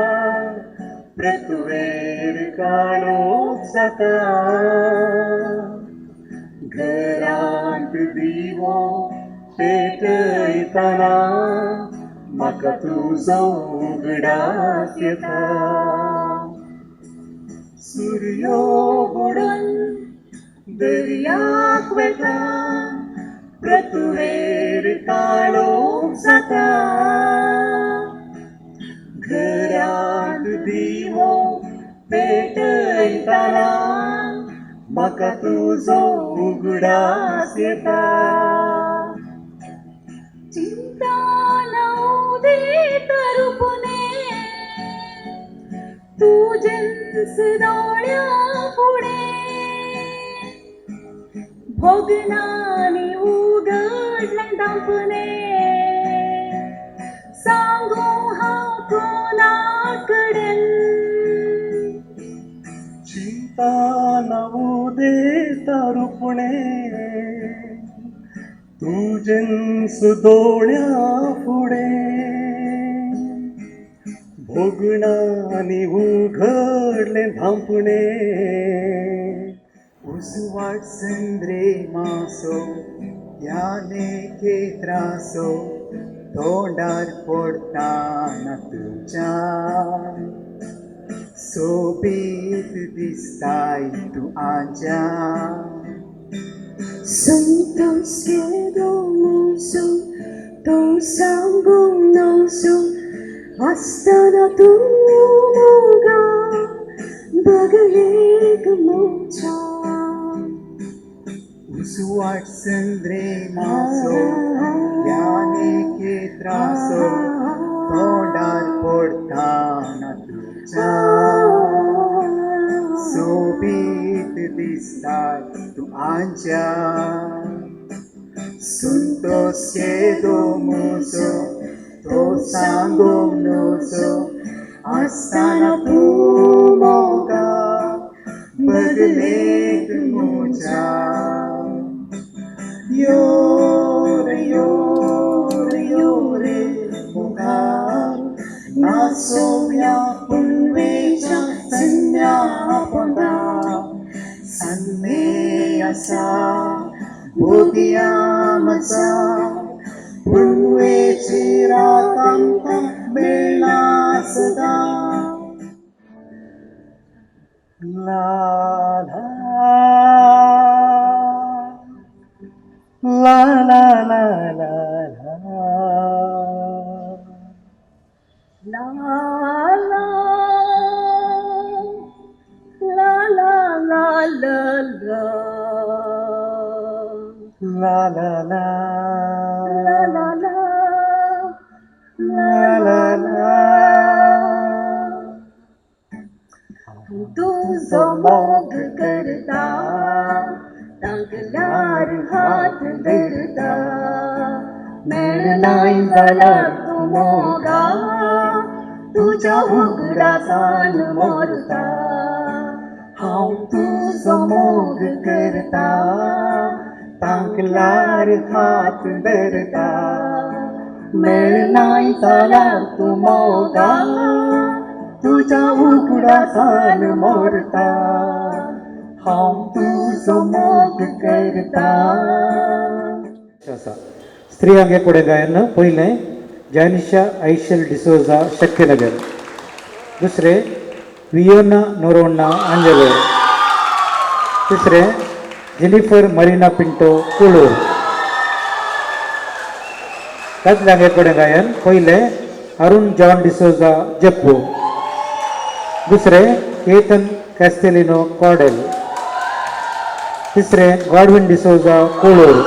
पृथ्वेर काळोख जाता घरांत दिवो पेटयतना म्हाका तुजो उगडास येता सूर्यो बुडून दर्याक वेता प्रतुवेर काळोख जाता घरांत दिवो पेटयतना म्हाका तुजो उगडास येता चिंता नवदे तरुपुने तुजेंच दोळ्या फुडे भोगनानी उगडले दांपणे सांगू हांव कोणाकडेन चिंता नवुदे तरुपणे तुजें सुदोळ्या फुडे भोगणानी उघडले धांपणे उसवाट संद्रे मासो याने के त्रासो तोंडार पडटाना तुझ्या सोबीत दिसताय तू आजा संतोष केलो मोसो तो सांगूंक नवसो आसतना तूं मोगा बगलेक मोच्या उसवाट संद्रे मासो याने के त्रासो तोंडार पडटाना तुझ्या सोबीत दिसताय तू आजा संतोष केलो मोसो तो सांगूंक नवसो आसतना तूं मोगा बगलेक मोच्या योरे योरे योरे मुखार नाचोया पुनवेच्या संध्या पोंदा सन्ने आसा भोगया मजा पुनवेची रात आमकां मेळना सदा ला ला ला ला ला ला ला ला ला ला ला ला ला ला ला ला ला ला ला तुझो मोग करता तांकल्यार हात धरता मेळनाय जाल्यार तूं मोगा तुज्या उगडासान मोरता हांव तुजो मोग करता तांकल्यार हात धरता मेळनाय जाल्यार तूं मोगा तुझ्या उगडासान मोरता हांव तुजो मोग करता स्त्रियांगे कोडे गायन पहिले जानिशा ऐशल डिसोजा शक्यनगर दुसरे वियोना नोरोना आंजलोर तिसरे जेनिफर मरीना पिंटो कुळूर दादल्यांगे कोडे गायन पहिले अरुण जॉन डिसोजा जप्पू दुसरे केतन कॅस्टेलिनो कॉडेल तिसरे गॉडविन डिसोजा कोळूर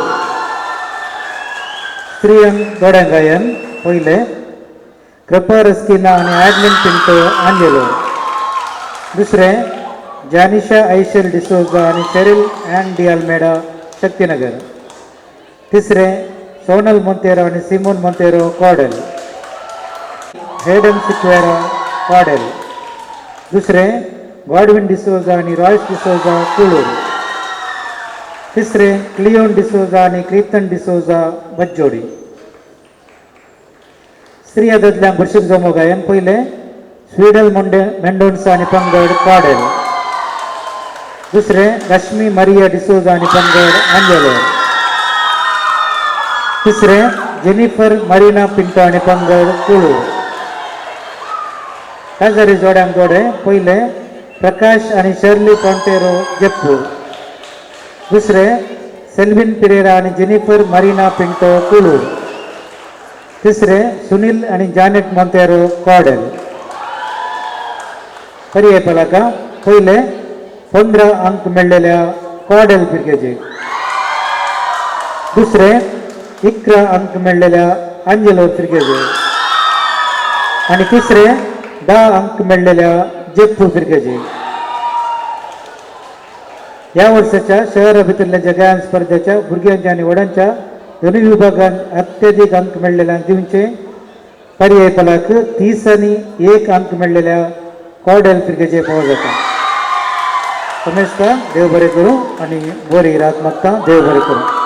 स्त्रियांग गोड्यांग गायन पहिले कृपा रस्किना आणि ॲडलिन पिंटो आंजेलो दुसरे जानिशा ऐशल डिसोजा आणि शेरिल अँड डी अल्मेडा शक्तिनगर तिसरे सोनल मोंतेरो आणि सिमोन मोंतेरो कॉडेल हेडन सिक्वेरा कॉडेल दुसरे गॉडविन डिसोजा आणि रॉयस डिसोजा कुळूर तिसरे क्लिओन डिसोजा आणि क्रितन डिसोजा बज्जोडी स्त्रिया दादल्यांक भरशीक जमो गायन पहिले स्वीडल मेंडोन्सा आणि पंगड कॉडेल दुसरे रश्मी मरिया डिसोजा आणि पंगड आंजेलो तिसरे जेनिफर मारिना पिंटो आणि पंगड कुळू. काजारी जोड्यांक जोडे पहिले प्रकाश आणि शर्ली पॉन्टेरो जेप्पू. दुसरे सेल्विन पिरेरा आणि जेनिफर मारिना पिंटो कुळू. तिसरे सुनील आणि जानेट मॉन्तेरो कॉडेल. पर्याय पलाका पहिले 15 अंक मेळलेल्या कॉडेल पिरकेचे. दुसरे 11 अंक मेळलेल्या आंजेलो पिरकेचे. आणि तिसरे 10 अंक मेळलेल्या जेप्पू पिरकेचे. या वर्षाच्या शहरा भितरल्या जगायन स्पर्धेच्या भुरग्यांच्या आणि वडांच्या दोन्ही विभागांत अत्यधिक अंक मेळलेल्यांक दिवचे. पर्याय पलाक 30 आणि 1 अंक मेळलेल्या कॉडेल पिरकेचे पळोवं जाता. समेस्ता देव बरें करूं आणि बरी रात मागता. देव बरें करूं.